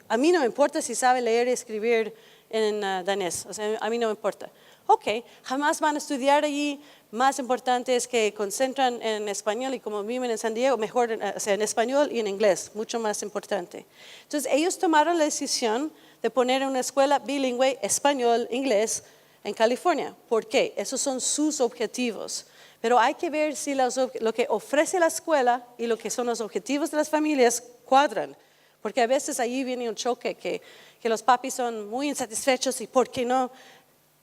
A mí no me importa si sabe leer y escribir en danés, o sea, a mí no me importa. Ok, jamás van a estudiar allí. Más importante es que concentran en español y como viven en San Diego, mejor o sea, en español y en inglés, mucho más importante. Entonces ellos tomaron la decisión de poner una escuela bilingüe español-inglés en California. ¿Por qué? Esos son sus objetivos. Pero hay que ver si lo que ofrece la escuela y lo que son los objetivos de las familias cuadran. Porque a veces ahí viene un choque que los papis son muy insatisfechos y ¿por qué no?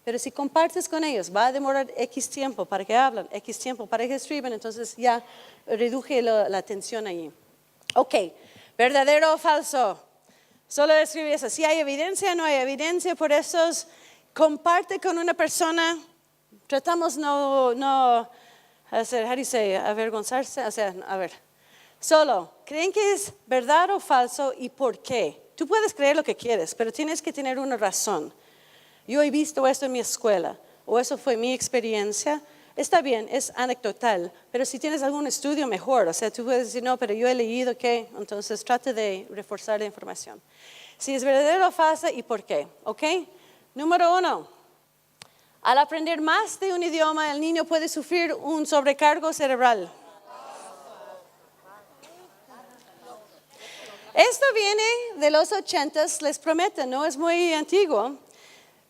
Pero si compartes con ellos, va a demorar X tiempo para que hablen, X tiempo para que escriban, entonces ya reduje la tensión allí. Ok, ¿verdadero o falso? Solo escribe eso. Si hay evidencia, no hay evidencia, por eso comparte con una persona. Tratamos no hacer, avergonzarse, o sea, a ver. Solo, ¿creen que es verdad o falso y por qué? Tú puedes creer lo que quieres, pero tienes que tener una razón. Yo he visto esto en mi escuela, o eso fue mi experiencia. Está bien, es anecdotal, pero si tienes algún estudio, mejor. O sea, tú puedes decir, no, pero yo he leído que, entonces trate de reforzar la información. Si es verdadero o falso y por qué, ¿ok? Número 1, al aprender más de un idioma, el niño puede sufrir un sobrecargo cerebral. Esto viene de los 80s, les prometo, no es muy antiguo.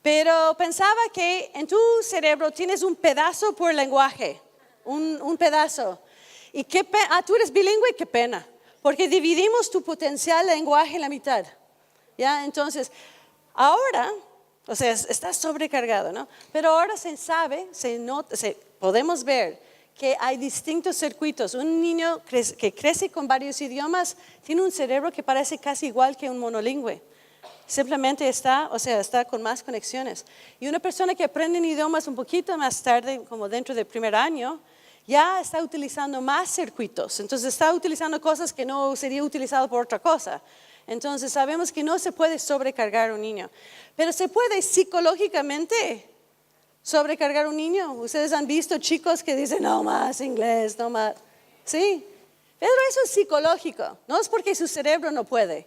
Pero pensaba que en tu cerebro tienes un pedazo por lenguaje, un pedazo. Y tú eres bilingüe, qué pena, porque dividimos tu potencial lenguaje en la mitad. ¿Ya? Entonces, ahora, o sea, estás sobrecargado, ¿no? Pero ahora se sabe, podemos ver que hay distintos circuitos. Un niño que crece con varios idiomas tiene un cerebro que parece casi igual que un monolingüe. simplemente está con más conexiones. Y una persona que aprende idiomas un poquito más tarde, como dentro del primer año, ya está utilizando más circuitos. Entonces está utilizando cosas que no sería utilizado por otra cosa. Entonces sabemos que no se puede sobrecargar a un niño. Pero se puede psicológicamente sobrecargar a un niño. Ustedes han visto chicos que dicen, no más inglés, no más. Sí, pero eso es psicológico. No es porque su cerebro no puede.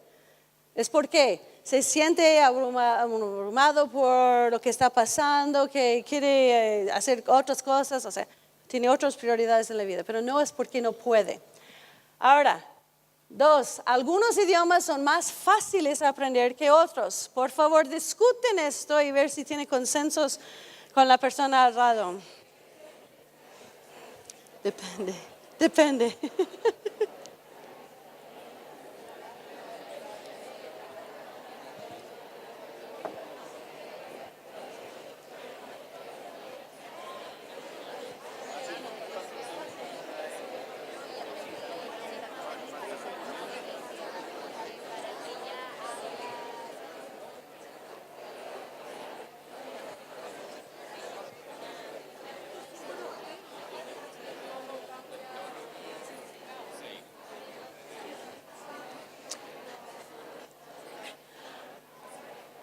Es porque se siente abrumado por lo que está pasando, que quiere hacer otras cosas, o sea, tiene otras prioridades en la vida, pero no es porque no puede. Ahora, 2, algunos idiomas son más fáciles de aprender que otros. Por favor, discuten esto y ver si tiene consensos con la persona al lado. Depende.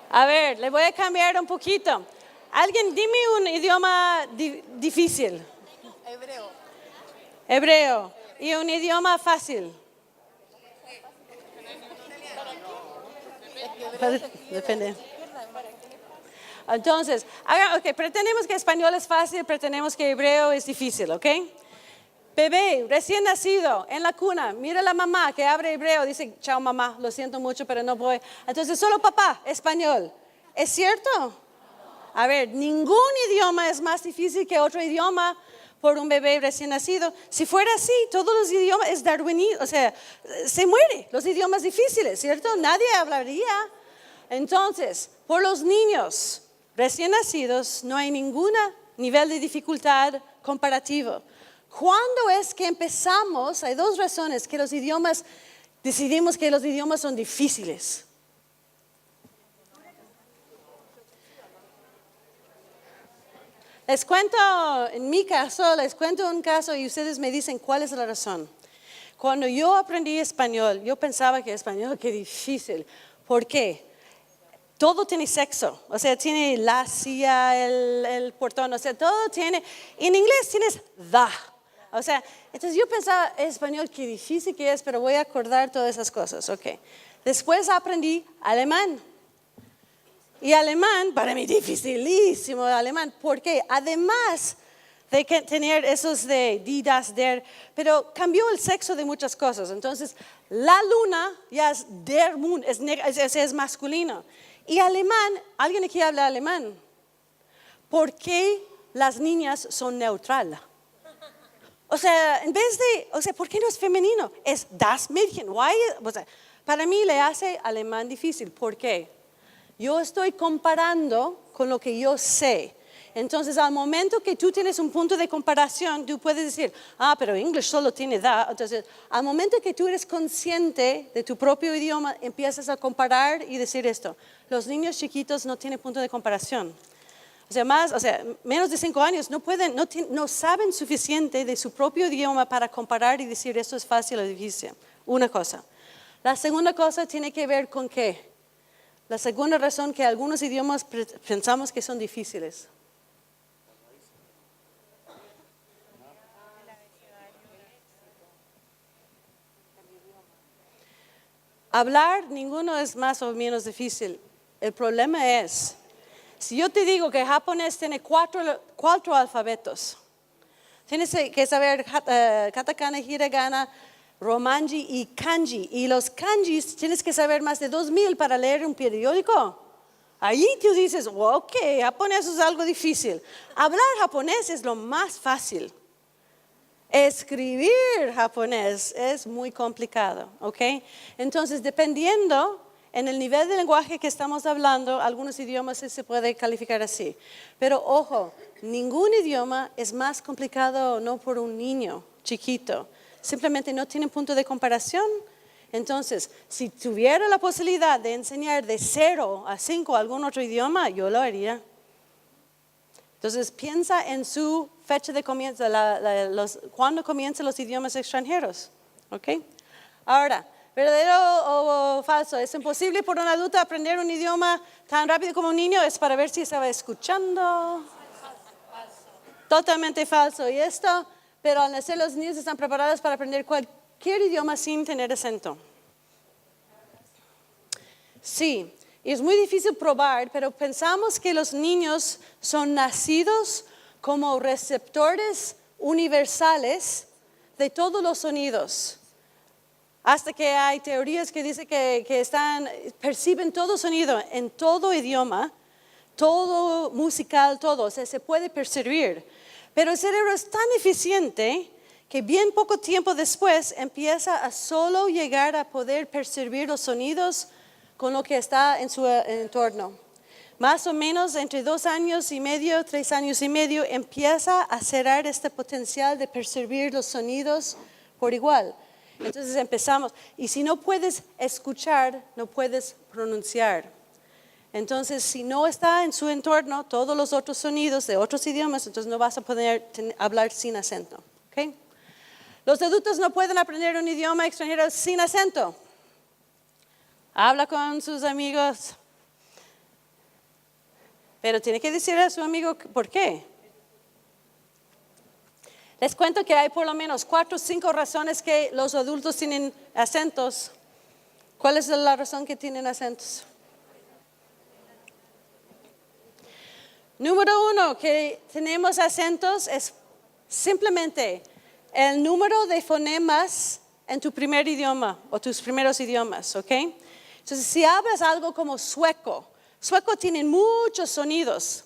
A ver, le voy a cambiar un poquito. Alguien, dime un idioma difícil. Hebreo. ¿Y un idioma fácil? Depende. Entonces, pretendemos que español es fácil, pretendemos que hebreo es difícil, ¿ok? Bebé, recién nacido, en la cuna, mira a la mamá que abre hebreo, dice, chao mamá, lo siento mucho, pero no voy. Entonces, solo papá, español. ¿Es cierto? A ver, ningún idioma es más difícil que otro idioma por un bebé recién nacido. Si fuera así, todos los idiomas es darwinismo, o sea, se muere los idiomas difíciles, ¿cierto? Nadie hablaría. Entonces, por los niños recién nacidos no hay ningún nivel de dificultad comparativo. ¿Cuándo es que empezamos? Hay 2 razones que decidimos que los idiomas son difíciles. Les cuento un caso y ustedes me dicen cuál es la razón. Cuando yo aprendí español, yo pensaba que español, qué difícil. ¿Por qué? Todo tiene sexo, o sea, tiene la silla, el portón, o sea, todo tiene. En inglés tienes the. O sea, entonces yo pensaba, español, qué difícil que es, pero voy a acordar todas esas cosas, ok. Después aprendí alemán. Y alemán, para mí, dificilísimo alemán, porque además de tener esos de die, das, der, pero cambió el sexo de muchas cosas. Entonces, la luna ya es der Mond, es masculino. Y alemán, ¿alguien aquí habla alemán? ¿Por qué las niñas son neutrales? O sea, ¿por qué no es femenino? Es das Mädchen. O sea, para mí le hace alemán difícil. ¿Por qué? Yo estoy comparando con lo que yo sé. Entonces, al momento que tú tienes un punto de comparación, tú puedes decir, pero English solo tiene da. Entonces, al momento que tú eres consciente de tu propio idioma, empiezas a comparar y decir esto. Los niños chiquitos no tienen punto de comparación. O sea, menos de 5 años no saben suficiente de su propio idioma para comparar y decir esto es fácil o difícil. Una cosa. La segunda cosa tiene que ver con qué. La segunda razón que algunos idiomas pensamos que son difíciles. Hablar, ninguno es más o menos difícil. El problema es, si yo te digo que japonés tiene 4 alfabetos, tienes que saber katakana, hiragana, romanji y kanji. Y los kanjis tienes que saber más de 2000 para leer un periódico. Ahí tú dices, ok, japonés es algo difícil. Hablar japonés es lo más fácil. Escribir japonés es muy complicado, ¿ok? Entonces, dependiendo en el nivel de lenguaje que estamos hablando, algunos idiomas se puede calificar así. Pero ojo, ningún idioma es más complicado no por un niño chiquito. Simplemente no tienen punto de comparación. Entonces, si tuviera la posibilidad de enseñar de 0 a 5 algún otro idioma, yo lo haría. Entonces, piensa en su fecha de comienzo, cuándo comienzan los idiomas extranjeros. ¿Ok? Ahora, ¿verdadero o falso? ¿Es imposible por un adulto aprender un idioma tan rápido como un niño? Es para ver si estaba escuchando. Totalmente falso. Y esto, pero al nacer los niños están preparados para aprender cualquier idioma sin tener acento. Sí, y es muy difícil probar, pero pensamos que los niños son nacidos como receptores universales de todos los sonidos. Hasta que hay teorías que dicen que perciben todo sonido en todo idioma, todo musical, todo, o sea, se puede percibir. Pero el cerebro es tan eficiente que bien poco tiempo después empieza a solo llegar a poder percibir los sonidos con lo que está en su entorno. Más o menos entre 2 años y medio, 3 años y medio, empieza a cerrar este potencial de percibir los sonidos por igual. Entonces empezamos, y si no puedes escuchar, no puedes pronunciar. Entonces, si no está en su entorno todos los otros sonidos de otros idiomas, entonces no vas a poder hablar sin acento. ¿Okay? Los adultos no pueden aprender un idioma extranjero sin acento. Habla con sus amigos, pero tiene que decirle a su amigo por qué. Les cuento que hay por lo menos 4 o 5 razones que los adultos tienen acentos. ¿Cuál es la razón que tienen acentos? Número 1, que tenemos acentos es simplemente el número de fonemas en tu primer idioma o tus primeros idiomas, ¿ok? Entonces, si hablas algo como sueco tiene muchos sonidos.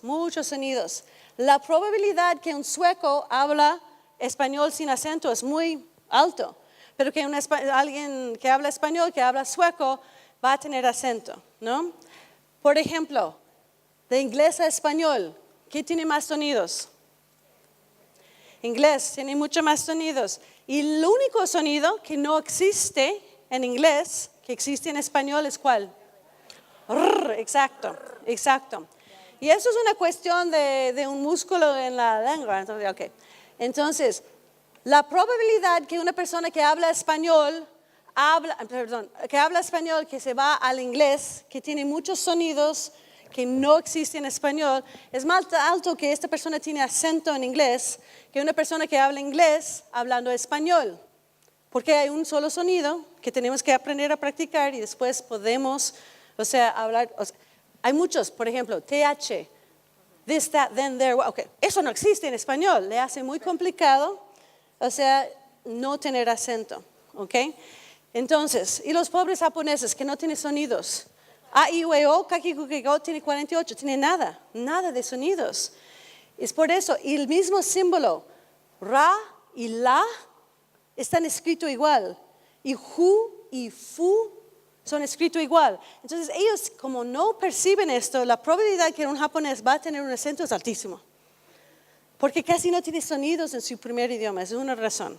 La probabilidad que un sueco habla español sin acento es muy alto, pero que alguien que habla español, que habla sueco, va a tener acento, ¿no? Por ejemplo, de inglés a español, ¿qué tiene más sonidos? Inglés tiene mucho más sonidos. Y el único sonido que no existe en inglés, que existe en español, ¿es cuál? Exacto. Y eso es una cuestión de un músculo en la lengua. Entonces, la probabilidad que una persona que habla español, que se va al inglés, que tiene muchos sonidos que no existen en español, es más alto que esta persona tiene acento en inglés que una persona que habla inglés hablando español. Porque hay un solo sonido que tenemos que aprender a practicar y después podemos, hablar. Hay muchos, por ejemplo, TH, this, that, then, there. Okay. Eso no existe en español, le hace muy complicado, no tener acento. ¿Okay? Entonces, y los pobres japoneses que no tienen sonidos. A, I, U, E, O, Kaki, Kuki, Go tiene 48, tiene nada de sonidos. Es por eso, y el mismo símbolo, Ra y La, están escritos igual. Y Hu y Fu son escritos igual. Entonces ellos, como no perciben esto, la probabilidad que un japonés va a tener un acento es altísimo. Porque casi no tiene sonidos en su primer idioma, es una razón.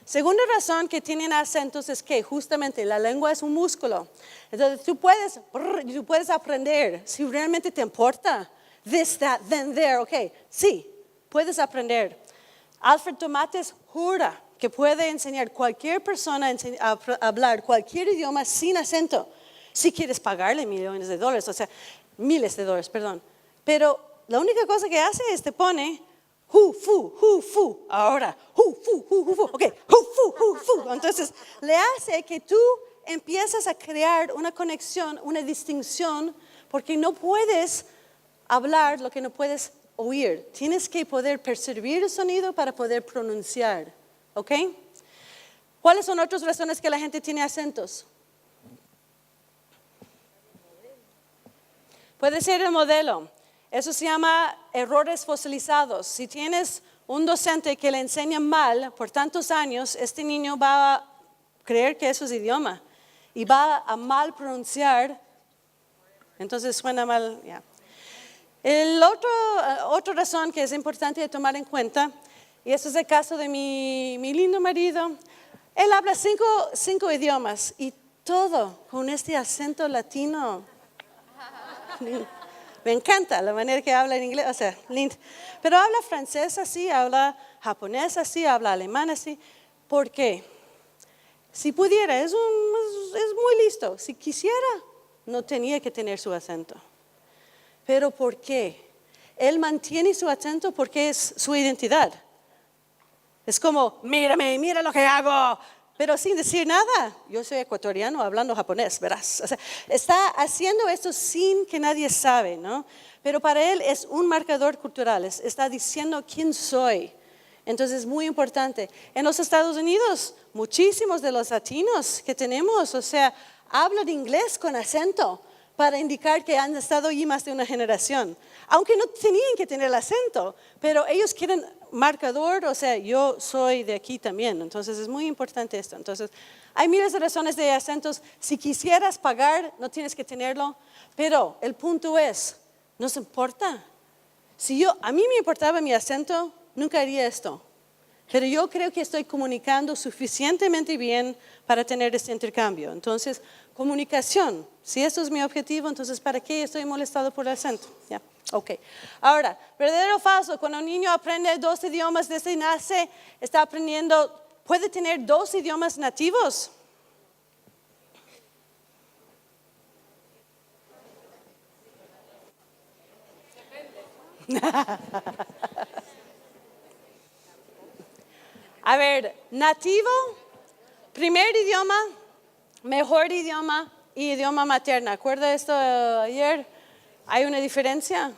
Segunda razón que tienen acentos es que justamente la lengua es un músculo. Entonces tú puedes aprender, si realmente te importa, this, that, then, there, ok, sí, puedes aprender. Alfred Tomates jura que puede enseñar cualquier persona a hablar cualquier idioma sin acento, si quieres pagarle miles de dólares, perdón. Pero la única cosa que hace es te pone hu, fu, ahora, hu, fu, ok, hu, fu. Entonces, le hace que tú empiezas a crear una conexión, una distinción, porque no puedes hablar lo que no puedes oír. Tienes que poder percibir el sonido para poder pronunciar, ¿ok? ¿Cuáles son otras razones que la gente tiene acentos? Puede ser el modelo. Eso se llama errores fosilizados. Si tienes un docente que le enseña mal por tantos años, este niño va a creer que eso es idioma y va a mal pronunciar, entonces suena mal. Yeah. Otra razón que es importante tomar en cuenta, y eso es el caso de mi lindo marido, él habla cinco idiomas y todo con este acento latino. Me encanta la manera que habla en inglés, o sea, lindo. Pero habla francés así, habla japonés así, habla alemán así. ¿Por qué? Si pudiera, es muy listo. Si quisiera, no tenía que tener su acento. ¿Pero por qué? Él mantiene su acento porque es su identidad. Es como, mírame, mira lo que hago, pero sin decir nada. Yo soy ecuatoriano hablando japonés, verás. O sea, está haciendo esto sin que nadie sabe, ¿no? Pero para él es un marcador cultural, está diciendo quién soy. Entonces es muy importante. En los Estados Unidos, muchísimos de los latinos que tenemos, o sea, hablan inglés con acento para indicar que han estado allí más de una generación. Aunque no tenían que tener el acento, pero ellos quieren marcador, o sea, yo soy de aquí también. Entonces es muy importante esto. Entonces hay miles de razones de acentos. Si quisieras pagar, no tienes que tenerlo, pero el punto es, ¿nos importa? Si a mí me importaba mi acento, nunca haría esto. Pero yo creo que estoy comunicando suficientemente bien para tener este intercambio. Entonces, comunicación. Si esto es mi objetivo, entonces ¿para qué estoy molestado por el acento? ¿Ya? Ok. Ahora, ¿verdadero o falso? Cuando un niño aprende 2 idiomas desde nace, está aprendiendo, ¿puede tener 2 idiomas nativos? A ver, nativo, primer idioma, mejor idioma y idioma materno. ¿Acuerda esto ayer? ¿Hay una diferencia?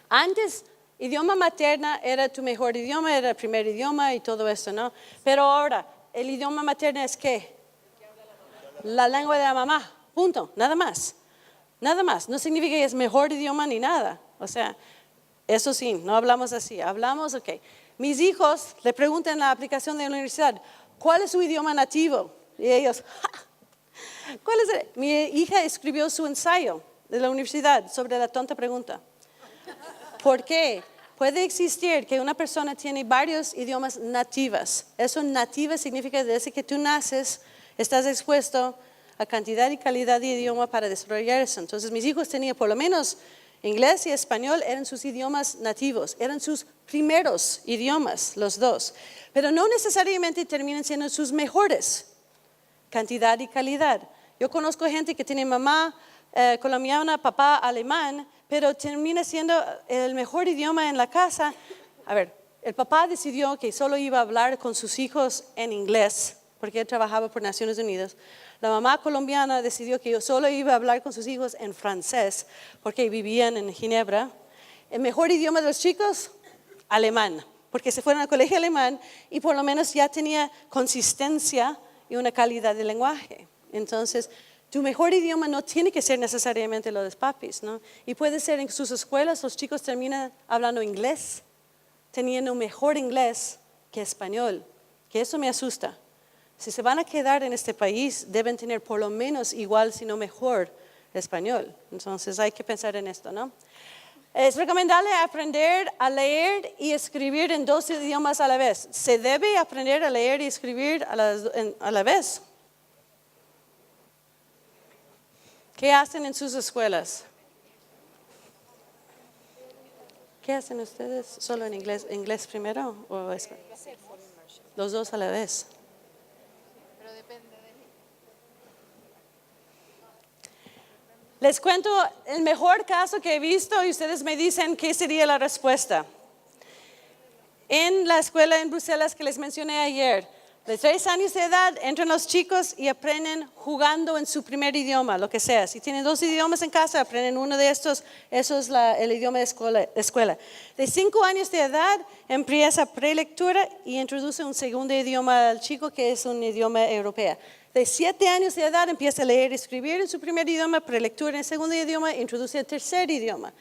Antes, idioma materna era tu mejor idioma, era el primer idioma y todo eso, ¿no? Pero ahora, el idioma materno es ¿qué? La lengua de la mamá, punto, nada más. Nada más, no significa que es mejor idioma ni nada. O sea, eso sí, no hablamos así, hablamos, ok. Mis hijos le preguntan en la aplicación de la universidad, ¿cuál es su idioma nativo? Y ellos, ¡ja! ¿Cuál es? Mi hija escribió su ensayo de la universidad sobre la tonta pregunta. ¿Por qué? Puede existir que una persona tiene varios idiomas nativos. Eso nativa significa desde que tú naces, estás expuesto a cantidad y calidad de idioma para desarrollar eso. Entonces mis hijos tenían por lo menos inglés y español, eran sus idiomas nativos, eran sus primeros idiomas, los dos. Pero no necesariamente terminan siendo sus mejores, cantidad y calidad. Yo conozco gente que tiene mamá colombiana, papá alemán, pero termina siendo el mejor idioma en la casa. A ver, el papá decidió que solo iba a hablar con sus hijos en inglés, porque él trabajaba por Naciones Unidas. La mamá colombiana decidió que yo solo iba a hablar con sus hijos en francés, porque vivían en Ginebra. El mejor idioma de los chicos, alemán, porque se fueron al colegio alemán y por lo menos ya tenía consistencia y una calidad de lenguaje. Entonces, tu mejor idioma no tiene que ser necesariamente lo de los papis, ¿no? Y puede ser en sus escuelas, los chicos terminan hablando inglés, teniendo mejor inglés que español, que eso me asusta. Si se van a quedar en este país, deben tener por lo menos igual, si no mejor, español. Entonces hay que pensar en esto, ¿no? Es recomendable aprender a leer y escribir en 2 idiomas a la vez. ¿Se debe aprender a leer y escribir a la vez? ¿Qué hacen en sus escuelas? ¿Qué hacen ustedes? ¿Solo en inglés? ¿Inglés primero o español? Los 2 a la vez. Les cuento el mejor caso que he visto y ustedes me dicen qué sería la respuesta. En la escuela en Bruselas que les mencioné ayer, de 3 años de edad entran los chicos y aprenden jugando en su primer idioma, lo que sea. Si tienen 2 idiomas en casa, aprenden uno de estos, eso es el idioma de escuela. De 5 años de edad empieza prelectura y introduce un segundo idioma al chico que es un idioma europeo. De 7 años de edad empieza a leer y escribir en su primer idioma, prelectura en el segundo idioma, introduce el tercer idioma.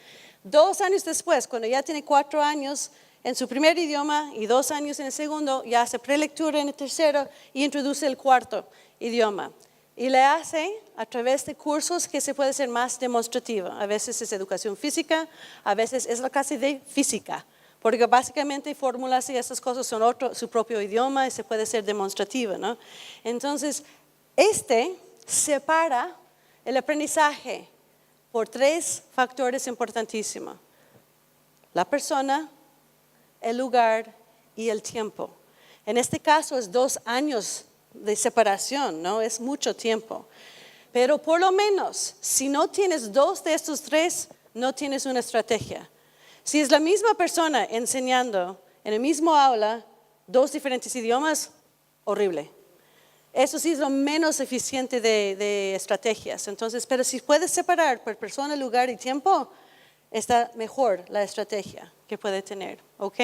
2 años después, cuando ya tiene 4 años en su primer idioma y 2 años en el segundo, ya hace prelectura en el tercero y introduce el cuarto idioma. Y le hace a través de cursos que se puede ser más demostrativo. A veces es educación física, a veces es la clase de física. Porque básicamente fórmulas y esas cosas son su propio idioma y se puede ser demostrativo, ¿no? Entonces, separa el aprendizaje por 3 factores importantísimos: la persona, el lugar y el tiempo. En este caso es 2 años de separación, ¿no? Es mucho tiempo. Pero por lo menos, si no tienes 2 de estos 3, no tienes una estrategia. Si es la misma persona enseñando en el mismo aula 2 diferentes idiomas, horrible. Eso sí es lo menos eficiente de estrategias. Entonces, pero si puedes separar por persona, lugar y tiempo, está mejor la estrategia que puede tener, ¿ok?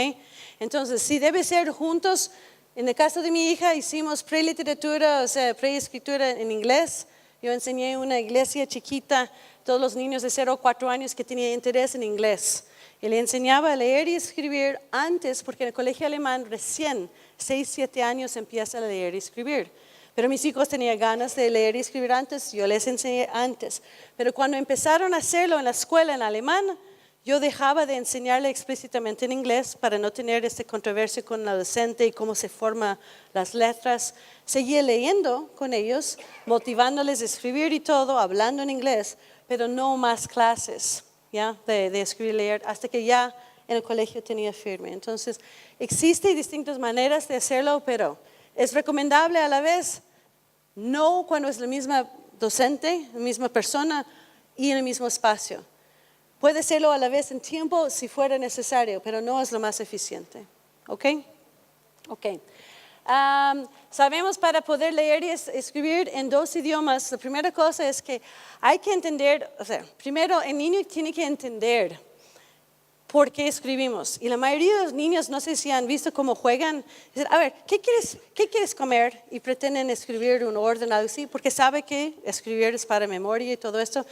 Entonces, si debe ser juntos, en el caso de mi hija hicimos preliteratura, o sea, preescritura en inglés. Yo enseñé en una iglesia chiquita, todos los niños de 0 a 4 años que tenían interés en inglés. Y le enseñaba a leer y escribir antes, porque en el colegio alemán recién 6, 7 años empieza a leer y escribir. Pero mis hijos tenían ganas de leer y escribir antes, yo les enseñé antes. Pero cuando empezaron a hacerlo en la escuela en alemán, yo dejaba de enseñarle explícitamente en inglés para no tener esta controversia con la docente y cómo se forman las letras. Seguía leyendo con ellos, motivándoles a escribir y todo, hablando en inglés, pero no más clases, ¿ya? De escribir y leer, hasta que ya en el colegio tenía firme. Entonces, existen distintas maneras de hacerlo, pero es recomendable a la vez, no cuando es la misma docente, la misma persona y en el mismo espacio. Puede serlo a la vez en tiempo si fuera necesario, pero no es lo más eficiente. ¿Ok? Ok. Sabemos para poder leer y escribir en 2 idiomas, la primera cosa es que hay que entender, o sea, primero el niño tiene que entender por qué escribimos. Y la mayoría de los niños, no sé si han visto cómo juegan, dicen, a ver, ¿qué quieres comer? Y pretenden escribir un orden algo así, porque sabe que escribir es para memoria y todo esto.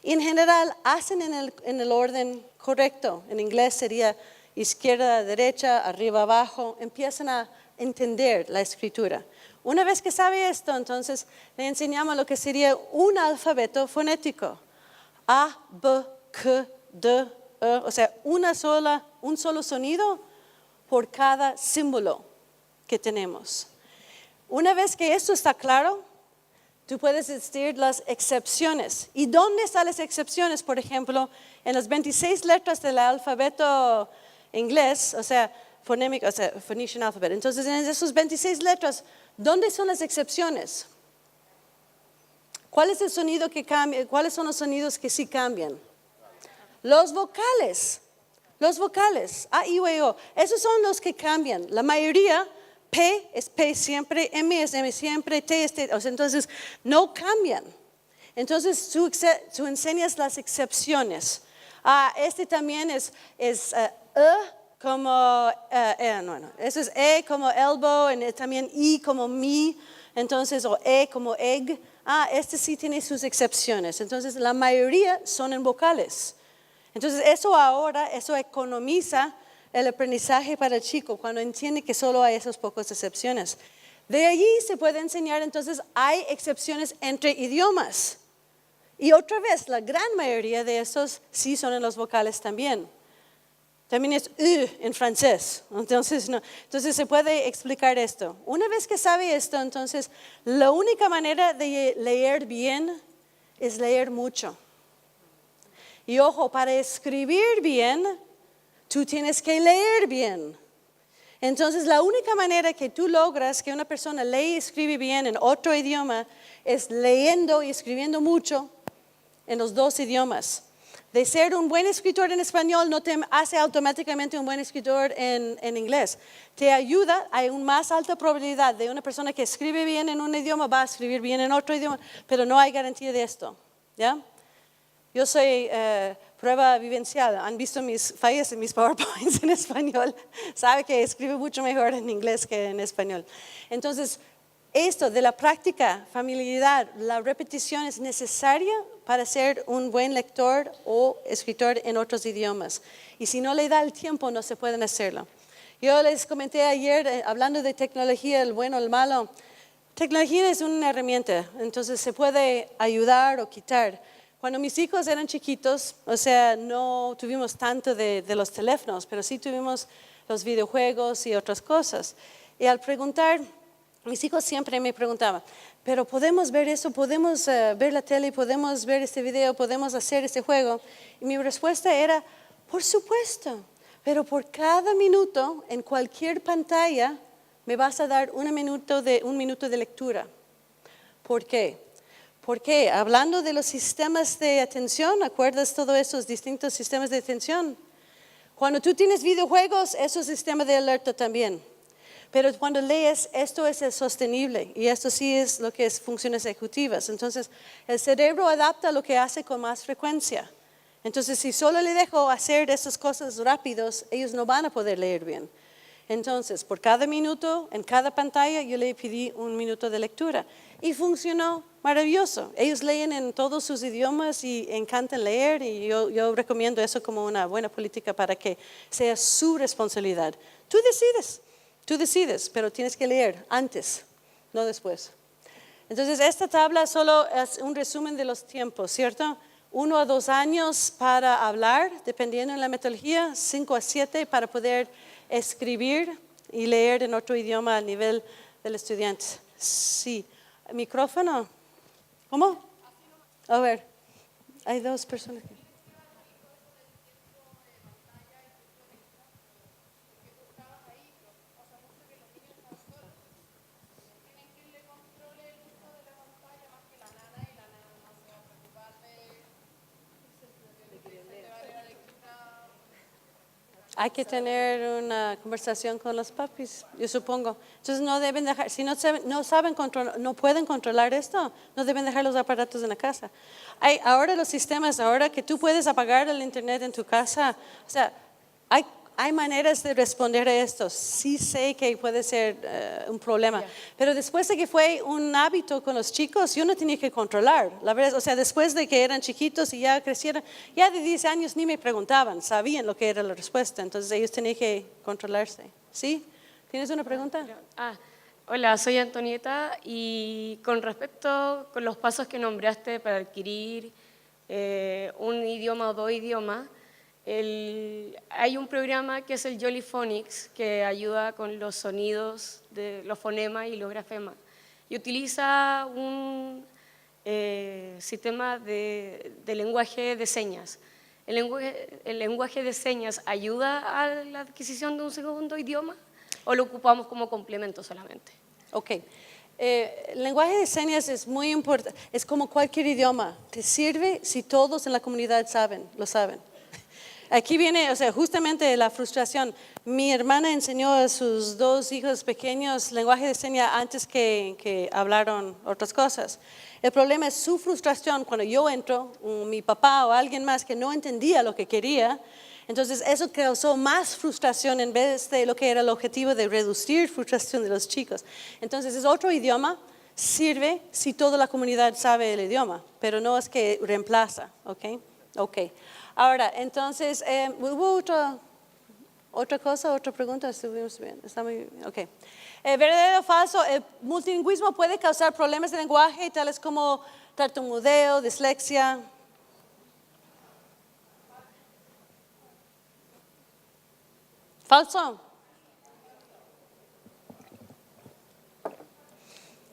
Y en general hacen en el orden correcto. En inglés sería izquierda, derecha, arriba, abajo. Empiezan a entender la escritura. Una vez que sabe esto, entonces le enseñamos lo que sería un alfabeto fonético. A, B, K, D, E, o sea, un solo sonido por cada símbolo que tenemos. Una vez que esto está claro, tú puedes decir las excepciones. ¿Y dónde están las excepciones? Por ejemplo, en las 26 letras del alfabeto inglés, o sea, fonémico, o sea, Phoenician alphabet. Entonces, en esas 26 letras, ¿dónde son las excepciones? ¿Cuál es el sonido que cambia? ¿Cuáles son los sonidos que sí cambian? Los vocales. Los vocales, A, I, U, E, O. Esos son los que cambian. La mayoría, P es P siempre, M es M siempre, T es T. O sea, entonces, no cambian. Entonces, tú enseñas las excepciones. Este también es como, eso es E como elbow, y también I como me, entonces, o E como egg. Este sí tiene sus excepciones. Entonces, la mayoría son en vocales. Entonces, eso economiza el aprendizaje para el chico cuando entiende que solo hay esas pocas excepciones. De allí se puede enseñar, entonces, hay excepciones entre idiomas. Y otra vez, la gran mayoría de esos sí son en los vocales también. También es en francés. Entonces se puede explicar esto. Una vez que sabe esto, entonces, la única manera de leer bien es leer mucho. Y ojo, para escribir bien, tú tienes que leer bien. Entonces, la única manera que tú logras que una persona lee y escribe bien en otro idioma es leyendo y escribiendo mucho en los 2 idiomas. De ser un buen escritor en español no te hace automáticamente un buen escritor en inglés. Te ayuda, hay una más alta probabilidad de una persona que escribe bien en un idioma va a escribir bien en otro idioma, pero no hay garantía de esto. ¿Ya? Yo soy prueba vivencial. Han visto mis fallas en mis PowerPoints en español. Sabe que escribo mucho mejor en inglés que en español. Entonces, esto de la práctica, familiaridad, la repetición es necesaria para ser un buen lector o escritor en otros idiomas. Y si no le da el tiempo, no se pueden hacerlo. Yo les comenté ayer, hablando de tecnología, el bueno o el malo, tecnología es una herramienta, entonces se puede ayudar o quitar. Cuando mis hijos eran chiquitos, o sea, no tuvimos tanto de los teléfonos, pero sí tuvimos los videojuegos y otras cosas. Y al preguntar, mis hijos siempre me preguntaban, pero podemos ver eso, podemos ver la tele, podemos ver este video, podemos hacer este juego. Y mi respuesta era, por supuesto, pero por cada minuto en cualquier pantalla me vas a dar un minuto de lectura. ¿Por qué? Porque hablando de los sistemas de atención, ¿acuerdas todos esos distintos sistemas de atención? Cuando tú tienes videojuegos, eso es sistema de alerta también. Pero cuando lees, esto es el sostenible y esto sí es lo que es funciones ejecutivas. Entonces, el cerebro adapta lo que hace con más frecuencia. Entonces, si solo le dejo hacer esas cosas rápidos, ellos no van a poder leer bien. Entonces, por cada minuto, en cada pantalla, yo le pedí un minuto de lectura. Y funcionó maravilloso. Ellos leen en todos sus idiomas y encantan leer. Y yo recomiendo eso como una buena política para que sea su responsabilidad. Tú decides, pero tienes que leer antes, no después. Entonces, esta tabla solo es un resumen de los tiempos, ¿cierto? 1 a 2 años para hablar, dependiendo de la metodología, 5 a 7 para poder escribir y leer en otro idioma al nivel del estudiante. Sí. ¿Micrófono? ¿Cómo? A ver, hay 2 personas aquí. Hay que tener una conversación con los papis, yo supongo. Entonces no deben dejar, si no pueden controlar esto, no deben dejar los aparatos en la casa. Ahora los sistemas, ahora que tú puedes apagar el internet en tu casa, o sea, hay maneras de responder a esto. Sí sé que puede ser un problema, pero después de que fue un hábito con los chicos, yo no tenía que controlar. La verdad, o sea, después de que eran chiquitos y ya crecieron, ya de 10 años ni me preguntaban, sabían lo que era la respuesta, entonces ellos tenían que controlarse. ¿Sí? ¿Tienes una pregunta? Hola, soy Antonieta y con respecto con los pasos que nombraste para adquirir un idioma o 2 idiomas, hay un programa que es el Jollyphonics que ayuda con los sonidos de los fonemas y los grafemas y utiliza un sistema de lenguaje de señas. ¿El lenguaje de señas ayuda a la adquisición de un segundo idioma o lo ocupamos como complemento solamente? Ok. El lenguaje de señas es muy importante, es como cualquier idioma, te sirve si todos en la comunidad lo saben. Aquí viene, o sea, justamente la frustración. Mi hermana enseñó a sus 2 hijos pequeños lenguaje de señas antes que hablaron otras cosas. El problema es su frustración cuando yo entro, mi papá o alguien más que no entendía lo que quería. Entonces eso causó más frustración en vez de lo que era el objetivo de reducir frustración de los chicos. Entonces es otro idioma, sirve si toda la comunidad sabe el idioma, pero no es que reemplaza, ¿ok? Ok. Ahora, entonces, ¿hubo otra cosa, otra pregunta? Estuvimos bien, está muy bien, ok. ¿Verdadero o falso? El multilingüismo puede causar problemas de lenguaje, tales como tartamudeo, dislexia. ¿Falso?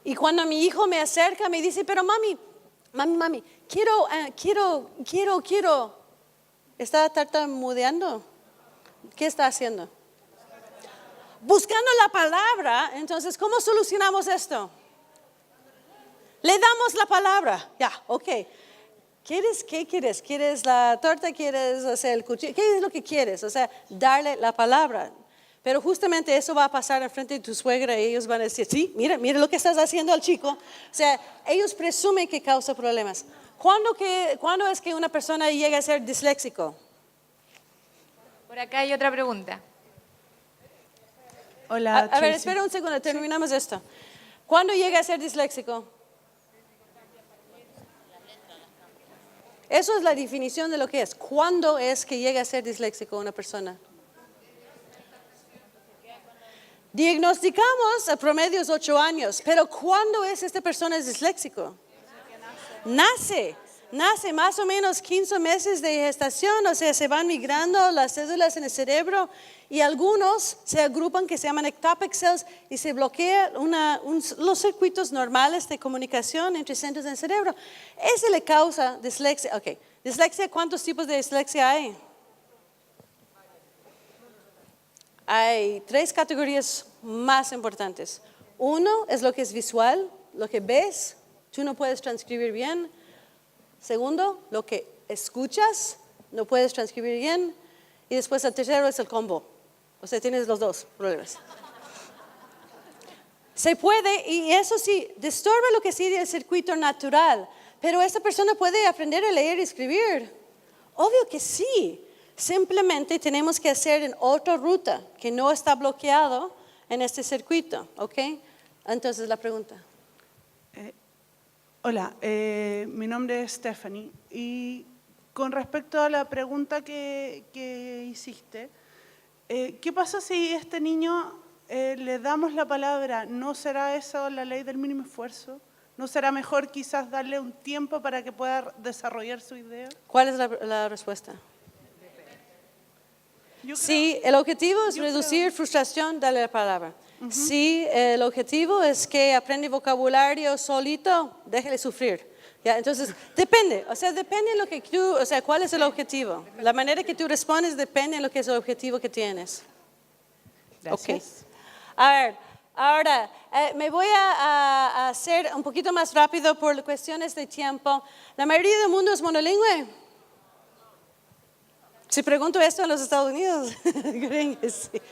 Y cuando mi hijo me acerca, me dice, pero mami, quiero. ¿Está tartamudeando? ¿Qué está haciendo? Buscando la palabra. Entonces, ¿cómo solucionamos esto? Le damos la palabra. Ya, ok. ¿Qué quieres? ¿Quieres la torta? ¿Quieres hacer el cuchillo? ¿Qué es lo que quieres? O sea, darle la palabra. Pero justamente eso va a pasar en frente de tu suegra y ellos van a decir, sí, mira lo que estás haciendo al chico. O sea, ellos presumen que causa problemas. ¿Cuándo es que una persona llega a ser disléxico? Por acá hay otra pregunta. Hola, A ver, espera un segundo, terminamos esto. ¿Cuándo llega a ser disléxico? Eso es la definición de lo que es. ¿Cuándo es que llega a ser disléxico una persona? Diagnosticamos a promedio 8 años, pero ¿cuándo es esta persona disléxico? Nace. nace más o menos 15 meses de gestación, o sea, se van migrando las células en el cerebro y algunos se agrupan que se llaman ectopic cells y se bloquean los circuitos normales de comunicación entre centros del cerebro. Eso le causa dislexia. Ok, dislexia, ¿cuántos tipos de dislexia hay? Hay 3 categorías más importantes. Uno es lo que es visual, lo que ves, tú no puedes transcribir bien. Segundo, lo que escuchas, no puedes transcribir bien. Y después el tercero es el combo. O sea, tienes los 2 problemas. Se puede, y eso sí, disturba lo que sigue el circuito natural. Pero esa persona puede aprender a leer y escribir. Obvio que sí. Simplemente tenemos que hacer en otra ruta que no está bloqueado en este circuito. ¿Ok? Entonces la pregunta. Hola, mi nombre es Stephanie y con respecto a la pregunta que hiciste, ¿qué pasa si a este niño le damos la palabra? ¿No será eso la ley del mínimo esfuerzo? ¿No será mejor quizás darle un tiempo para que pueda desarrollar su idea? ¿Cuál es la respuesta? Sí, el objetivo es reducir frustración, dale la palabra. Si el objetivo es que aprende vocabulario solito, déjale sufrir. ¿Ya? Entonces, depende, depende de lo que tú, cuál es el objetivo. La manera que tú respondes depende de lo que es el objetivo que tienes. Gracias. Ok. A ver, ahora, me voy a hacer un poquito más rápido por cuestiones de tiempo. ¿La mayoría del mundo es monolingüe? Si pregunto esto en los Estados Unidos, creen que sí.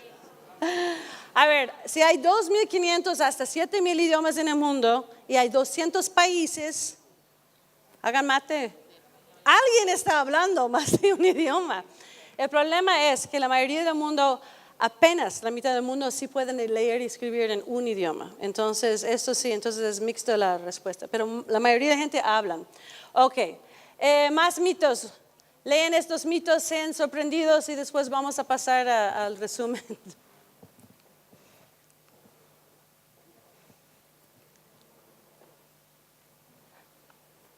A ver, si hay 2.500 hasta 7.000 idiomas en el mundo y hay 200 países, hagan mate. Alguien está hablando más de un idioma. El problema es que la mayoría del mundo, apenas la mitad del mundo, sí pueden leer y escribir en un idioma. Entonces, esto sí, entonces es mixto la respuesta. Pero la mayoría de gente hablan. Ok, más mitos. Leen estos mitos, sean sorprendidos y después vamos a pasar al resumen.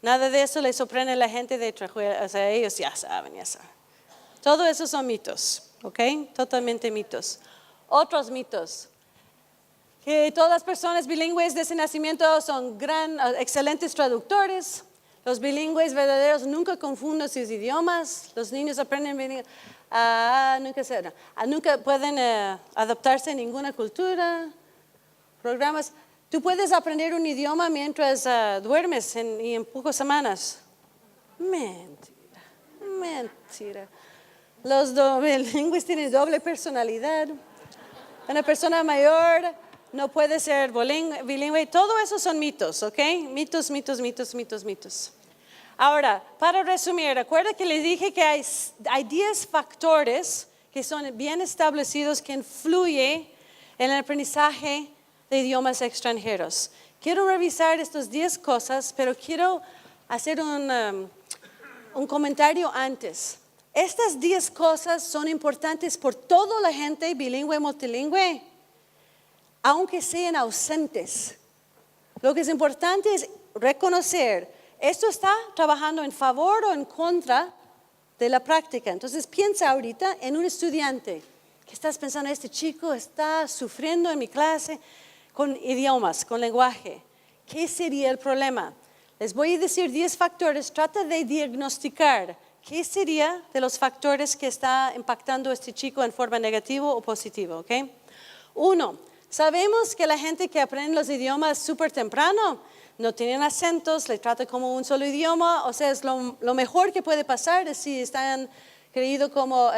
Nada de eso les sorprende a la gente de Trajuela, ellos ya saben. Todo eso son mitos, ¿ok? Totalmente mitos. Otros mitos. Que todas las personas bilingües de ese nacimiento son excelentes traductores. Los bilingües verdaderos nunca confunden sus idiomas. Los niños aprenden bilingüe. Nunca pueden adaptarse a ninguna cultura. Programas. Tú puedes aprender un idioma mientras duermes y en pocas semanas. Mentira. Los bilingües tienen doble personalidad. Una persona mayor no puede ser bilingüe. Todo eso son mitos, ¿ok? Mitos. Ahora, para resumir, recuerda que les dije que hay 10 factores que son bien establecidos que influyen en el aprendizaje de idiomas extranjeros. Quiero revisar estas 10 cosas, pero quiero hacer un comentario antes. Estas 10 cosas son importantes por toda la gente bilingüe y multilingüe, aunque sean ausentes. Lo que es importante es reconocer, esto está trabajando en favor o en contra de la práctica. Entonces piensa ahorita en un estudiante que estás pensando, este chico está sufriendo en mi clase con idiomas, con lenguaje. ¿Qué sería el problema? Les voy a decir 10 factores, trata de diagnosticar qué sería de los factores que está impactando a este chico en forma negativa o positiva, ¿ok? 1, sabemos que la gente que aprende los idiomas súper temprano no tienen acentos, le trata como un solo idioma, o sea, es lo mejor que puede pasar es si están creídos como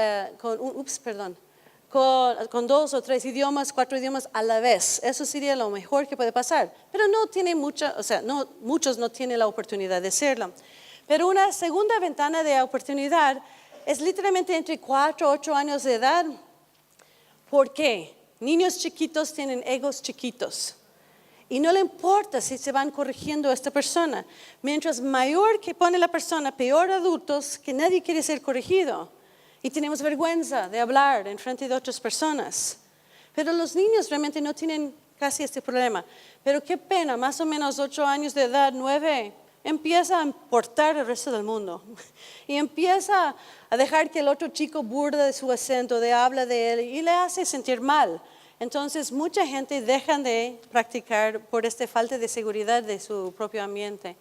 con 2 o 3 idiomas, 4 idiomas a la vez. Eso sería lo mejor que puede pasar. Pero no tiene muchos no tienen la oportunidad de hacerlo. Pero una segunda ventana de oportunidad es literalmente entre 4 y 8 años de edad. ¿Por qué? Niños chiquitos tienen egos chiquitos. Y no le importa si se van corrigiendo a esta persona. Mientras mayor que pone la persona, peor adultos, que nadie quiere ser corregido. Y tenemos vergüenza de hablar en frente de otras personas. Pero los niños realmente no tienen casi este problema. Pero qué pena, más o menos 8 años de edad, 9, empieza a importar el resto del mundo y empieza a dejar que el otro chico burla de su acento, de habla de él y le hace sentir mal. Entonces, mucha gente deja de practicar por esta falta de seguridad de su propio ambiente.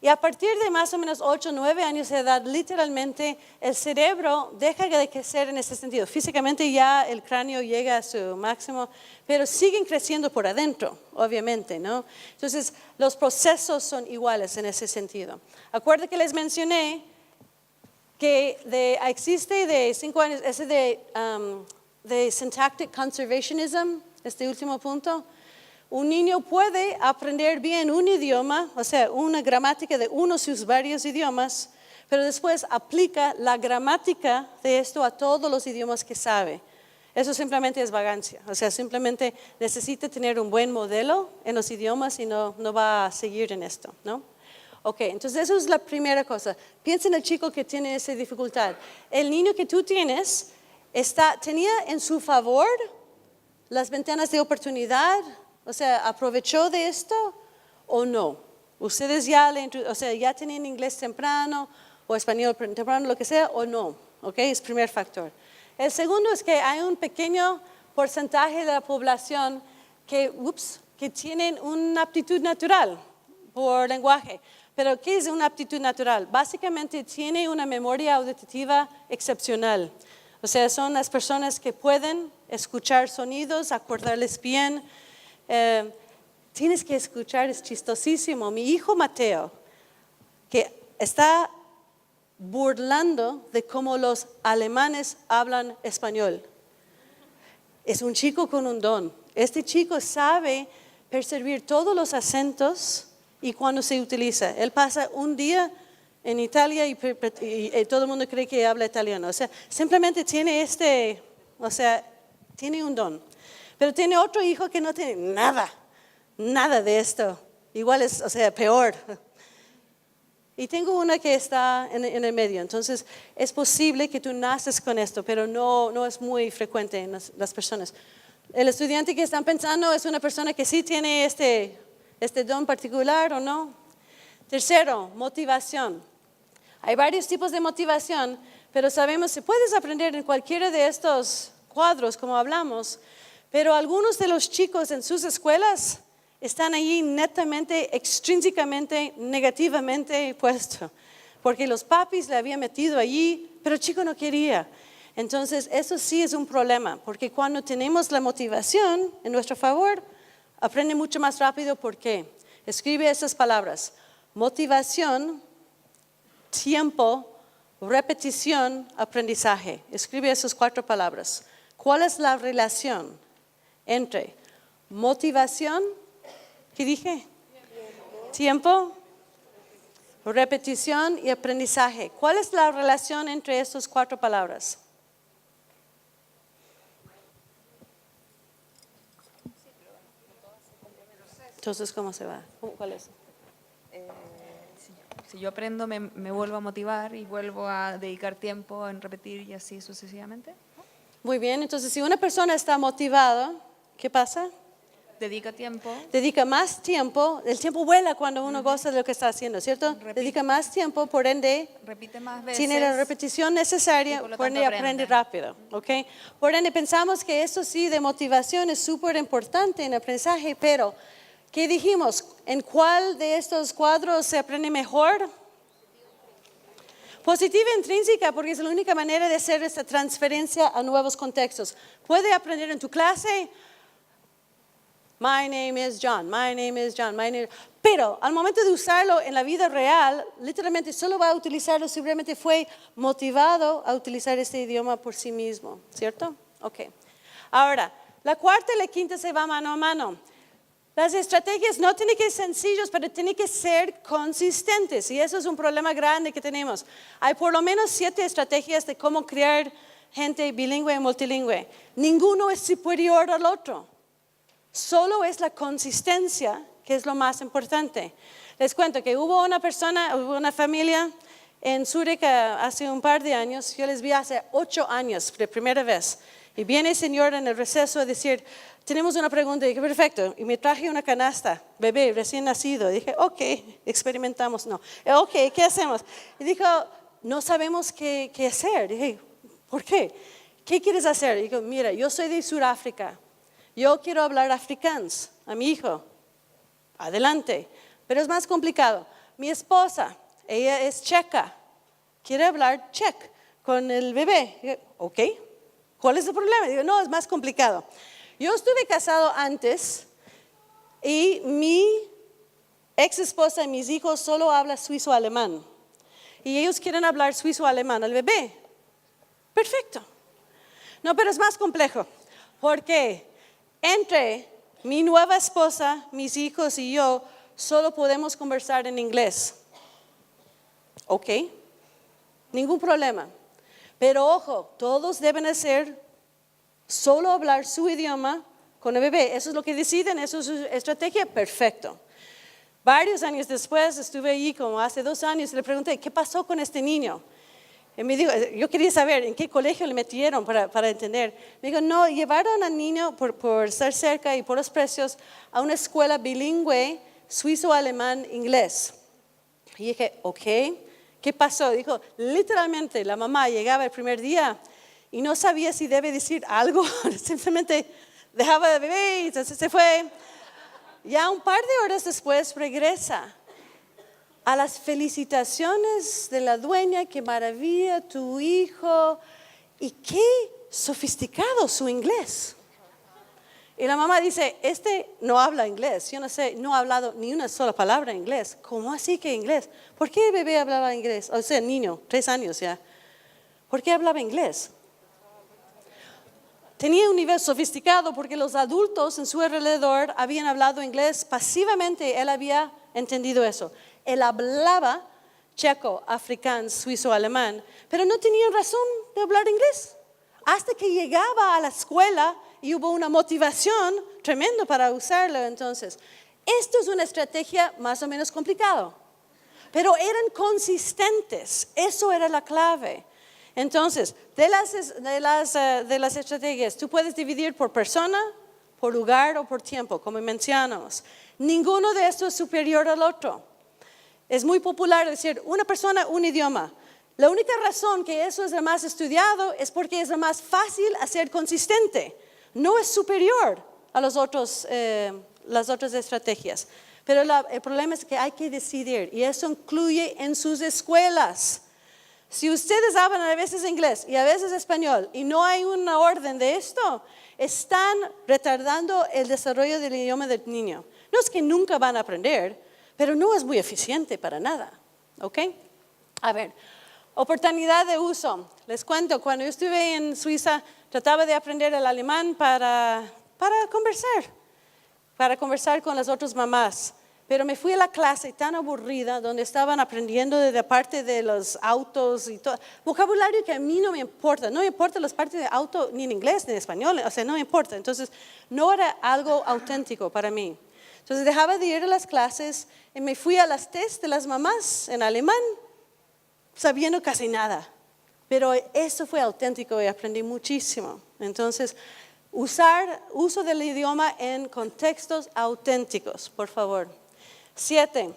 Y a partir de más o menos 8 o 9 años de edad, literalmente el cerebro deja de crecer en ese sentido. Físicamente ya el cráneo llega a su máximo, pero siguen creciendo por adentro, obviamente, ¿no? Entonces, los procesos son iguales en ese sentido. Acuerden que les mencioné que existe de 5 años, ese de syntactic conservationism, este último punto. Un niño puede aprender bien un idioma, o sea, una gramática de uno de sus varios idiomas, pero después aplica la gramática de esto a todos los idiomas que sabe. Eso simplemente es vagancia, o sea, simplemente necesita tener un buen modelo en los idiomas y no va a seguir en esto, ¿no? Ok, entonces eso es la primera cosa. Piensa en el chico que tiene esa dificultad. El niño que tú tienes tenía en su favor las ventanas de oportunidad. O sea, ¿aprovechó de esto o no? Ustedes ya tenían inglés temprano o español temprano, lo que sea, o no. ¿Ok? Es el primer factor. El segundo es que hay un pequeño porcentaje de la población que tienen una aptitud natural por lenguaje. Pero ¿qué es una aptitud natural? Básicamente tiene una memoria auditiva excepcional. O sea, son las personas que pueden escuchar sonidos, acordarles bien. Tienes que escuchar, es chistosísimo. Mi hijo Mateo, que está burlando de cómo los alemanes hablan español. Es un chico con un don. Este chico sabe percibir todos los acentos y cuando se utiliza. Él pasa un día en Italia y todo el mundo cree que habla italiano. O sea, simplemente tiene tiene un don. Pero tiene otro hijo que no tiene nada de esto. Igual es, peor. Y tengo una que está en el medio. Entonces, es posible que tú naces con esto, pero no es muy frecuente en las personas. El estudiante que están pensando es una persona que sí tiene este don particular o no. Tercero, motivación. Hay varios tipos de motivación, pero sabemos que puedes aprender en cualquiera de estos cuadros, como hablamos, pero algunos de los chicos en sus escuelas están allí netamente, extrínsecamente, negativamente puestos, porque los papis le habían metido allí, pero el chico no quería. Entonces, eso sí es un problema, porque cuando tenemos la motivación en nuestro favor, aprende mucho más rápido. ¿Por qué? Escribe esas palabras: motivación, tiempo, repetición, aprendizaje. Escribe esas 4 palabras. ¿Cuál es la relación entre motivación, ¿qué dije? Tiempo, repetición y aprendizaje? ¿Cuál es la relación entre estas 4 palabras? Entonces, ¿cómo se va? ¿Cuál es? Si yo aprendo, me vuelvo a motivar y vuelvo a dedicar tiempo en repetir y así sucesivamente. Muy bien, entonces si una persona está motivada, ¿qué pasa? Dedica tiempo. Dedica más tiempo. El tiempo vuela cuando uno goza de lo que está haciendo, ¿cierto? Dedica más tiempo, por ende, repite más veces, tiene la repetición necesaria, por ende aprende rápido. ¿Okay? Por ende, pensamos que eso sí de motivación es súper importante en aprendizaje, pero ¿qué dijimos? ¿En cuál de estos cuadros se aprende mejor? Positiva intrínseca, porque es la única manera de hacer esta transferencia a nuevos contextos. Puede aprender en tu clase: my name is John, my name is John, my name. Pero al momento de usarlo en la vida real, literalmente solo va a utilizarlo si realmente fue motivado a utilizar este idioma por sí mismo, ¿cierto? Ok. Ahora, la cuarta y la quinta se va mano a mano. Las estrategias no tienen que ser sencillas, pero tienen que ser consistentes. Y eso es un problema grande que tenemos. Hay por lo menos 7 estrategias de cómo crear gente bilingüe y multilingüe. Ninguno es superior al otro. Solo es la consistencia que es lo más importante. Les cuento que hubo una familia en Zúrich hace un par de años. Yo les vi hace 8 años, por primera vez. Y viene el señor en el receso a decir, tenemos una pregunta. Y dije, perfecto. Y me traje una canasta, bebé, recién nacido. Y dije, ok, experimentamos. No. Ok, ¿qué hacemos? Y dijo, no sabemos qué hacer. Dije, ¿por qué? ¿Qué quieres hacer? Y digo, mira, yo soy de Sudáfrica. Yo quiero hablar afrikaans a mi hijo. Adelante. Pero es más complicado. Mi esposa, ella es checa. Quiere hablar checo con el bebé. Digo, ok. ¿Cuál es el problema? Digo, no, es más complicado. Yo estuve casado antes y mi ex esposa y mis hijos solo hablan suizo-alemán. Y ellos quieren hablar suizo-alemán al bebé. Perfecto. No, pero es más complejo. Porque entre mi nueva esposa, mis hijos y yo, solo podemos conversar en inglés. Ok. Ningún problema. Pero ojo, todos deben hacer solo hablar su idioma con el bebé. Eso es lo que deciden, eso es su estrategia, perfecto. Varios años después estuve allí, como hace 2 años, y le pregunté, ¿qué pasó con este niño? Y me dijo, yo quería saber en qué colegio le metieron para entender. Me dijo, no, llevaron al niño por estar cerca y por los precios a una escuela bilingüe, suizo-alemán-inglés. Y dije, ok. ¿Qué pasó? Dijo, literalmente la mamá llegaba el primer día y no sabía si debe decir algo, simplemente dejaba de bebé y entonces se fue. Ya un par de horas después regresa a las felicitaciones de la dueña, qué maravilla tu hijo y qué sofisticado su inglés. Y la mamá dice, este no habla inglés, yo no sé, no ha hablado ni una sola palabra en inglés. ¿Cómo así que inglés? ¿Por qué el bebé hablaba inglés? O sea, niño, 3 años ya. ¿Por qué hablaba inglés? Tenía un nivel sofisticado porque los adultos en su alrededor habían hablado inglés pasivamente, él había entendido eso. Él hablaba checo, afrikaans, suizo, alemán, pero no tenía razón de hablar inglés. Hasta que llegaba a la escuela y hubo una motivación tremenda para usarlo. Entonces, esto es una estrategia más o menos complicada, pero eran consistentes, eso era la clave. Entonces, de las estrategias, tú puedes dividir por persona, por lugar o por tiempo, como mencionamos. Ninguno de estos es superior al otro. Es muy popular decir, una persona, un idioma. La única razón que eso es lo más estudiado es porque es lo más fácil hacer consistente. No es superior a las otras estrategias. Pero el problema es que hay que decidir y eso incluye en sus escuelas. Si ustedes hablan a veces inglés y a veces español y no hay una orden de esto, están retardando el desarrollo del idioma del niño. No es que nunca van a aprender, pero no es muy eficiente para nada. ¿Ok? A ver, oportunidad de uso. Les cuento, cuando yo estuve en Suiza, trataba de aprender el alemán para conversar con las otras mamás. Pero me fui a la clase tan aburrida, donde estaban aprendiendo de la parte de los autos y todo. Vocabulario que a mí no me importa. No me importa las partes de auto ni en inglés ni en español. O sea, no me importa. Entonces, no era algo auténtico para mí. Entonces, dejaba de ir a las clases y me fui a las test de las mamás en alemán, sabiendo casi nada. Pero eso fue auténtico y aprendí muchísimo. Entonces, uso del idioma en contextos auténticos, por favor. 7.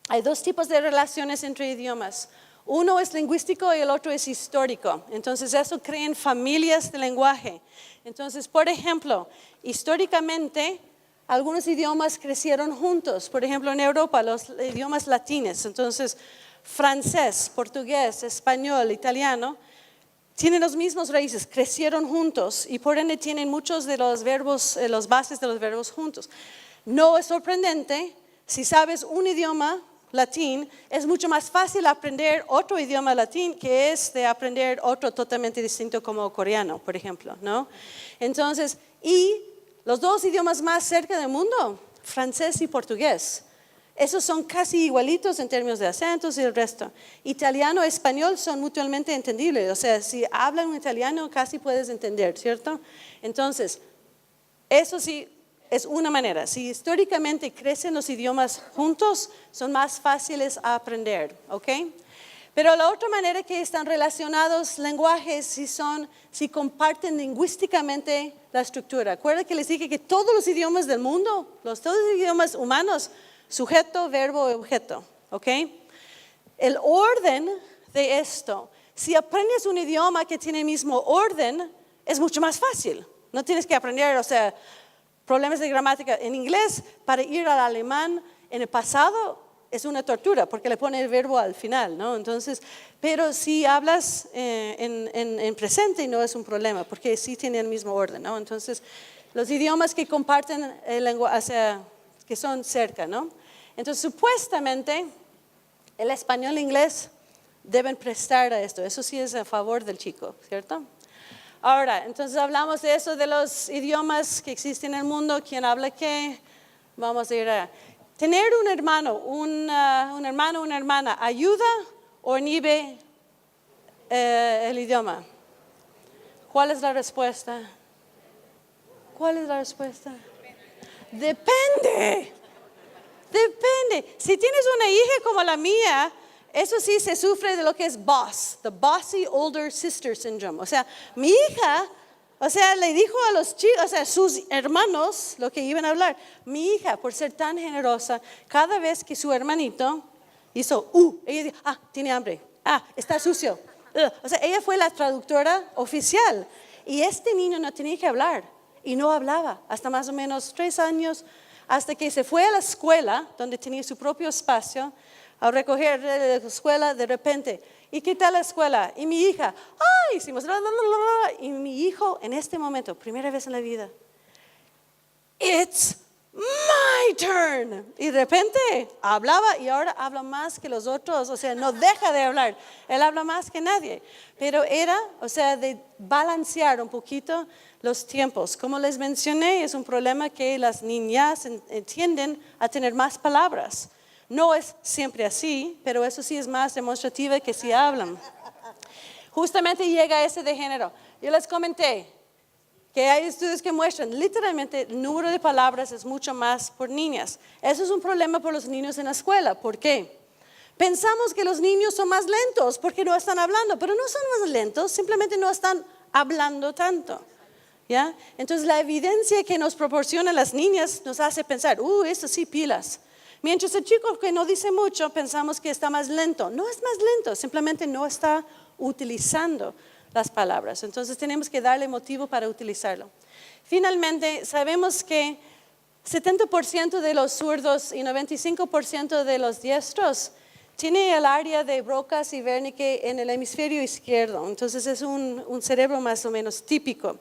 Hay 2 tipos de relaciones entre idiomas. Uno es lingüístico y el otro es histórico. Entonces, eso crea familias de lenguaje. Entonces, por ejemplo, históricamente, algunos idiomas crecieron juntos. Por ejemplo, en Europa, los idiomas latinos. Entonces, francés, portugués, español, italiano, tienen los mismos raíces, crecieron juntos y por ende tienen muchos de los verbos, los bases de los verbos juntos. No es sorprendente, si sabes un idioma latín, es mucho más fácil aprender otro idioma latín que es de aprender otro totalmente distinto como coreano, por ejemplo, ¿no? Entonces, y los 2 idiomas más cerca del mundo, francés y portugués. Esos son casi igualitos en términos de acentos y el resto. Italiano y español son mutuamente entendibles. O sea, si hablan un italiano casi puedes entender, ¿cierto? Entonces, eso sí es una manera. Si históricamente crecen los idiomas juntos, son más fáciles a aprender, ¿ok? Pero la otra manera que están relacionados lenguajes si comparten lingüísticamente la estructura. Acuerda que les dije que todos los idiomas del mundo, todos los idiomas humanos, sujeto, verbo, objeto, ¿ok? El orden de esto, si aprendes un idioma que tiene el mismo orden, es mucho más fácil. No tienes que aprender, problemas de gramática en inglés para ir al alemán en el pasado es una tortura porque le pone el verbo al final, ¿no? Entonces, pero si hablas en presente no es un problema porque sí tiene el mismo orden, ¿no? Entonces, los idiomas que comparten el lenguaje, que son cerca, ¿no? Entonces, supuestamente, el español e inglés deben prestar a esto. Eso sí es a favor del chico, ¿cierto? Ahora, entonces hablamos de eso, de los idiomas que existen en el mundo, quién habla qué. Vamos a ir a... Tener un hermano, una hermana, ¿ayuda o inhibe el idioma? ¿Cuál es la respuesta? ¿Cuál es la respuesta? Depende. Depende. Si tienes una hija como la mía, eso sí se sufre de lo que es boss, the bossy older sister syndrome. O sea, mi hija, le dijo a los chicos, sus hermanos, lo que iban a hablar. Mi hija, por ser tan generosa, cada vez que su hermanito hizo, ella dijo, tiene hambre, está sucio. Ella fue la traductora oficial. Y este niño no tenía que hablar. Y no hablaba hasta más o menos 3 años, hasta que se fue a la escuela, donde tenía su propio espacio, a recoger de la escuela de repente. ¿Y qué tal la escuela? Y mi hija, hicimos y mi hijo en este momento, primera vez en la vida, it's my turn. Y de repente hablaba y ahora habla más que los otros, no deja de hablar. Él habla más que nadie. Pero era, de balancear un poquito los tiempos. Como les mencioné, es un problema que las niñas tienden a tener más palabras. No es siempre así, pero eso sí es más demostrativa que si hablan. Justamente llega ese de género. Yo les comenté que hay estudios que muestran literalmente el número de palabras es mucho más por niñas. Eso es un problema por los niños en la escuela. ¿Por qué? Pensamos que los niños son más lentos porque no están hablando, pero no son más lentos, simplemente no están hablando tanto. ¿Ya? Entonces la evidencia que nos proporcionan las niñas nos hace pensar, esto sí, pilas. Mientras el chico que no dice mucho, pensamos que está más lento. No es más lento, simplemente no está utilizando las palabras. Entonces tenemos que darle motivo para utilizarlo. Finalmente, sabemos que 70% de los zurdos y 95% de los diestros tiene el área de Broca y Wernicke en el hemisferio izquierdo. Entonces es un cerebro más o menos típico.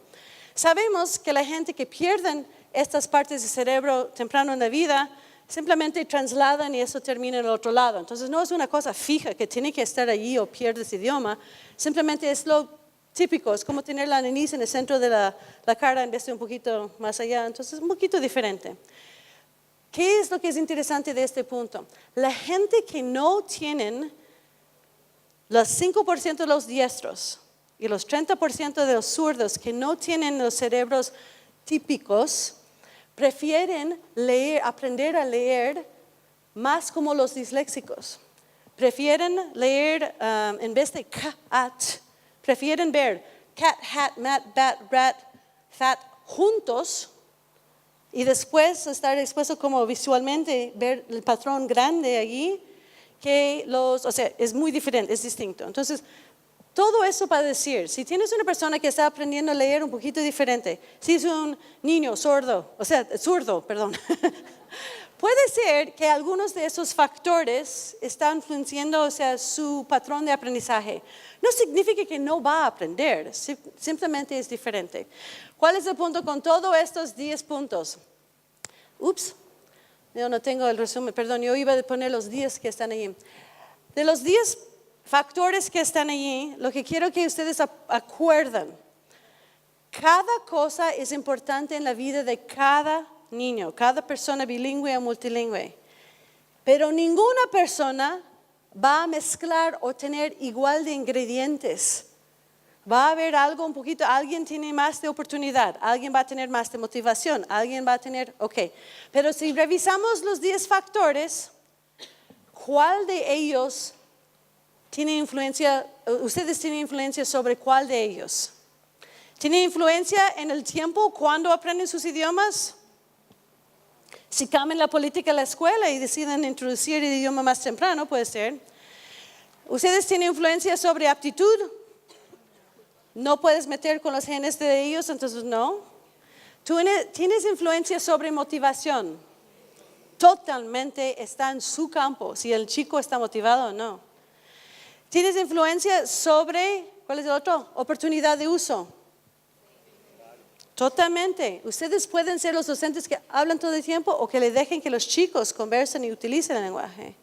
Sabemos que la gente que pierden estas partes del cerebro temprano en la vida simplemente trasladan y eso termina en el otro lado. Entonces no es una cosa fija que tiene que estar allí o pierdes idioma, simplemente es lo típico, es como tener la nariz en el centro de la cara en vez de un poquito más allá, entonces es un poquito diferente. ¿Qué es lo que es interesante de este punto? La gente que no tienen los 5% de los diestros y los 30% de los zurdos que no tienen los cerebros típicos, prefieren aprender a leer más como los disléxicos. Prefieren leer en vez de cat, prefieren ver cat, hat, mat, bat, rat, fat juntos y después estar expuesto como visualmente, ver el patrón grande allí, es muy diferente, es distinto. Entonces, todo eso para decir, si tienes una persona que está aprendiendo a leer un poquito diferente, si es un niño zurdo, puede ser que algunos de esos factores están influenciando su patrón de aprendizaje. No significa que no va a aprender, simplemente es diferente. ¿Cuál es el punto con todos estos 10 puntos? Yo no tengo el resumen, perdón, yo iba a poner los 10 que están ahí. De los 10 factores que están allí, lo que quiero que ustedes acuerden, cada cosa es importante en la vida de cada niño, cada persona bilingüe o multilingüe, pero ninguna persona va a mezclar o tener igual de ingredientes. Va a haber algo un poquito, alguien tiene más de oportunidad, alguien va a tener más de motivación, alguien va a tener, pero si revisamos los 10 factores, ¿cuál de ellos ustedes tienen influencia sobre cuál de ellos. ¿Tienen influencia en el tiempo cuando aprenden sus idiomas? Si cambian la política de la escuela y deciden introducir el idioma más temprano, puede ser. ¿Ustedes tienen influencia sobre aptitud? No puedes meter con los genes de ellos, entonces no. ¿Tú tienes influencia sobre motivación? Totalmente está en su campo, si el chico está motivado o no. ¿Tienes influencia sobre, cuál es el otro? Oportunidad de uso. Totalmente. Ustedes pueden ser los docentes que hablan todo el tiempo o que le dejen que los chicos conversen y utilicen el lenguaje.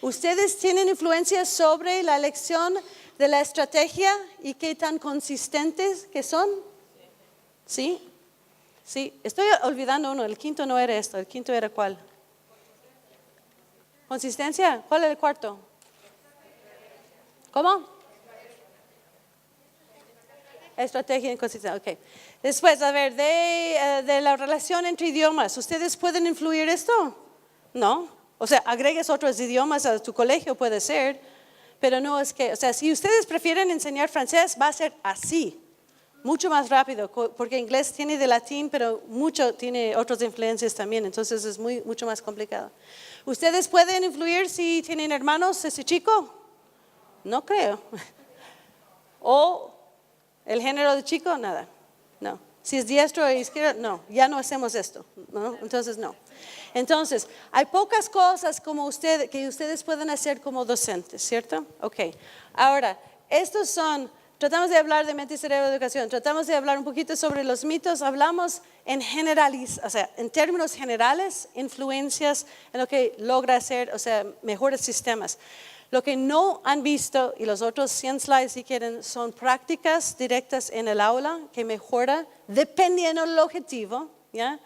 Ustedes tienen influencia sobre la elección de la estrategia y qué tan consistentes que son. ¿Sí? Sí. Estoy olvidando uno. El quinto no era esto. ¿El quinto era cuál? ¿Consistencia? ¿Cuál era el cuarto? ¿Cómo? Estrategia y consistencia, ok. Después, a ver, de la relación entre idiomas, ¿ustedes pueden influir esto? No. O sea, agregues otros idiomas a tu colegio, puede ser, pero no es que, o sea, si ustedes prefieren enseñar francés, va a ser así, mucho más rápido, porque inglés tiene de latín, pero mucho tiene otras influencias también, entonces es mucho más complicado. ¿Ustedes pueden influir si tienen hermanos, ese chico? No creo. ¿O el género de chico? Nada. No. Si es diestro o izquierdo, no. Ya no hacemos esto. ¿No? Entonces, no. Entonces, hay pocas cosas como que ustedes pueden hacer como docentes, ¿cierto? Ok. Ahora, estos son, tratamos de hablar de mente y cerebro de educación, tratamos de hablar un poquito sobre los mitos, hablamos o sea, en términos generales, influencias en lo que logra hacer, o sea, mejores sistemas. Lo que no han visto, y los otros 100 slides si quieren, son prácticas directas en el aula que mejora dependiendo del objetivo, ¿ya?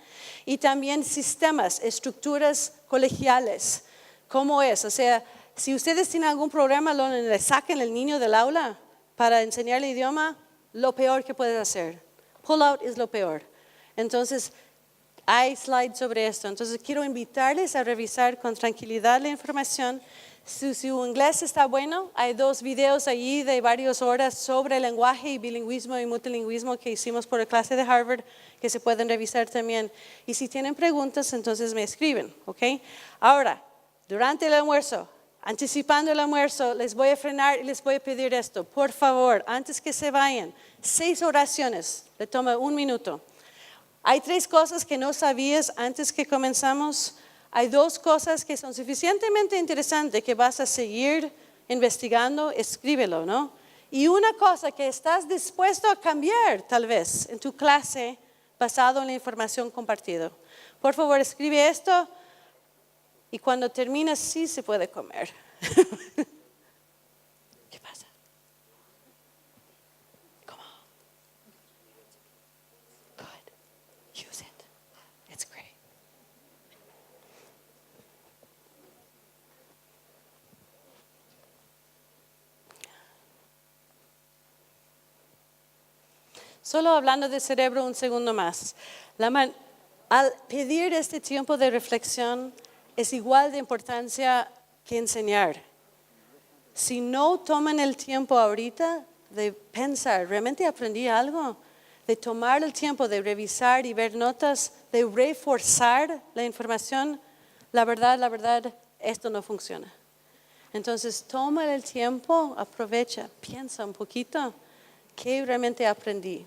Y también sistemas, estructuras colegiales. ¿Cómo es? O sea, si ustedes tienen algún programa donde le saquen el niño del aula para enseñarle el idioma, lo peor que puedes hacer. Pull out es lo peor. Entonces, hay slides sobre esto. Entonces, quiero invitarles a revisar con tranquilidad la información. Si su inglés está bueno, hay 2 videos allí de varias horas sobre lenguaje y bilingüismo y multilingüismo que hicimos por la clase de Harvard, que se pueden revisar también. Y si tienen preguntas, entonces me escriben, ¿ok? Ahora, durante el almuerzo, anticipando el almuerzo, les voy a frenar y les voy a pedir esto. Por favor, antes que se vayan, 6 oraciones, le toma 1 minuto. Hay 3 cosas que no sabías antes que comenzamos. Hay 2 cosas que son suficientemente interesantes que vas a seguir investigando, escríbelo, ¿no? Y una cosa que estás dispuesto a cambiar, tal vez, en tu clase, basado en la información compartida. Por favor, escribe esto y cuando termines, sí se puede comer. ¿Qué pasa? ¿Cómo? Good. Use it. It's great. Solo hablando de cerebro un segundo más. Al pedir este tiempo de reflexión es igual de importancia que enseñar. Si no toman el tiempo ahorita de pensar, ¿realmente aprendí algo? De tomar el tiempo de revisar y ver notas, de reforzar la información, la verdad, esto no funciona. Entonces, toma el tiempo, aprovecha, piensa un poquito, ¿qué realmente aprendí?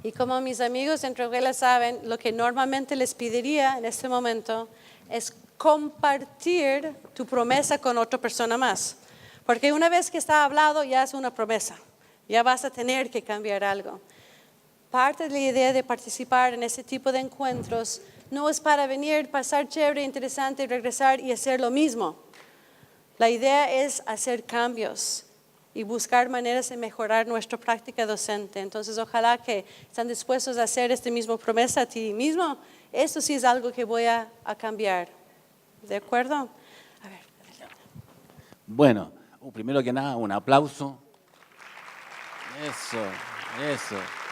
Y como mis amigos en Troguela saben, lo que normalmente les pediría en este momento es compartir tu promesa con otra persona más. Porque una vez que está hablado ya es una promesa, ya vas a tener que cambiar algo. Parte de la idea de participar en ese tipo de encuentros no es para venir, pasar chévere, interesante, regresar y hacer lo mismo. La idea es hacer cambios. y buscar maneras de mejorar nuestra práctica docente. Entonces, ojalá que están dispuestos a hacer esta misma promesa a ti mismo. Eso sí es algo que voy a cambiar. ¿De acuerdo? A ver. Bueno, primero que nada, un aplauso. Eso, eso.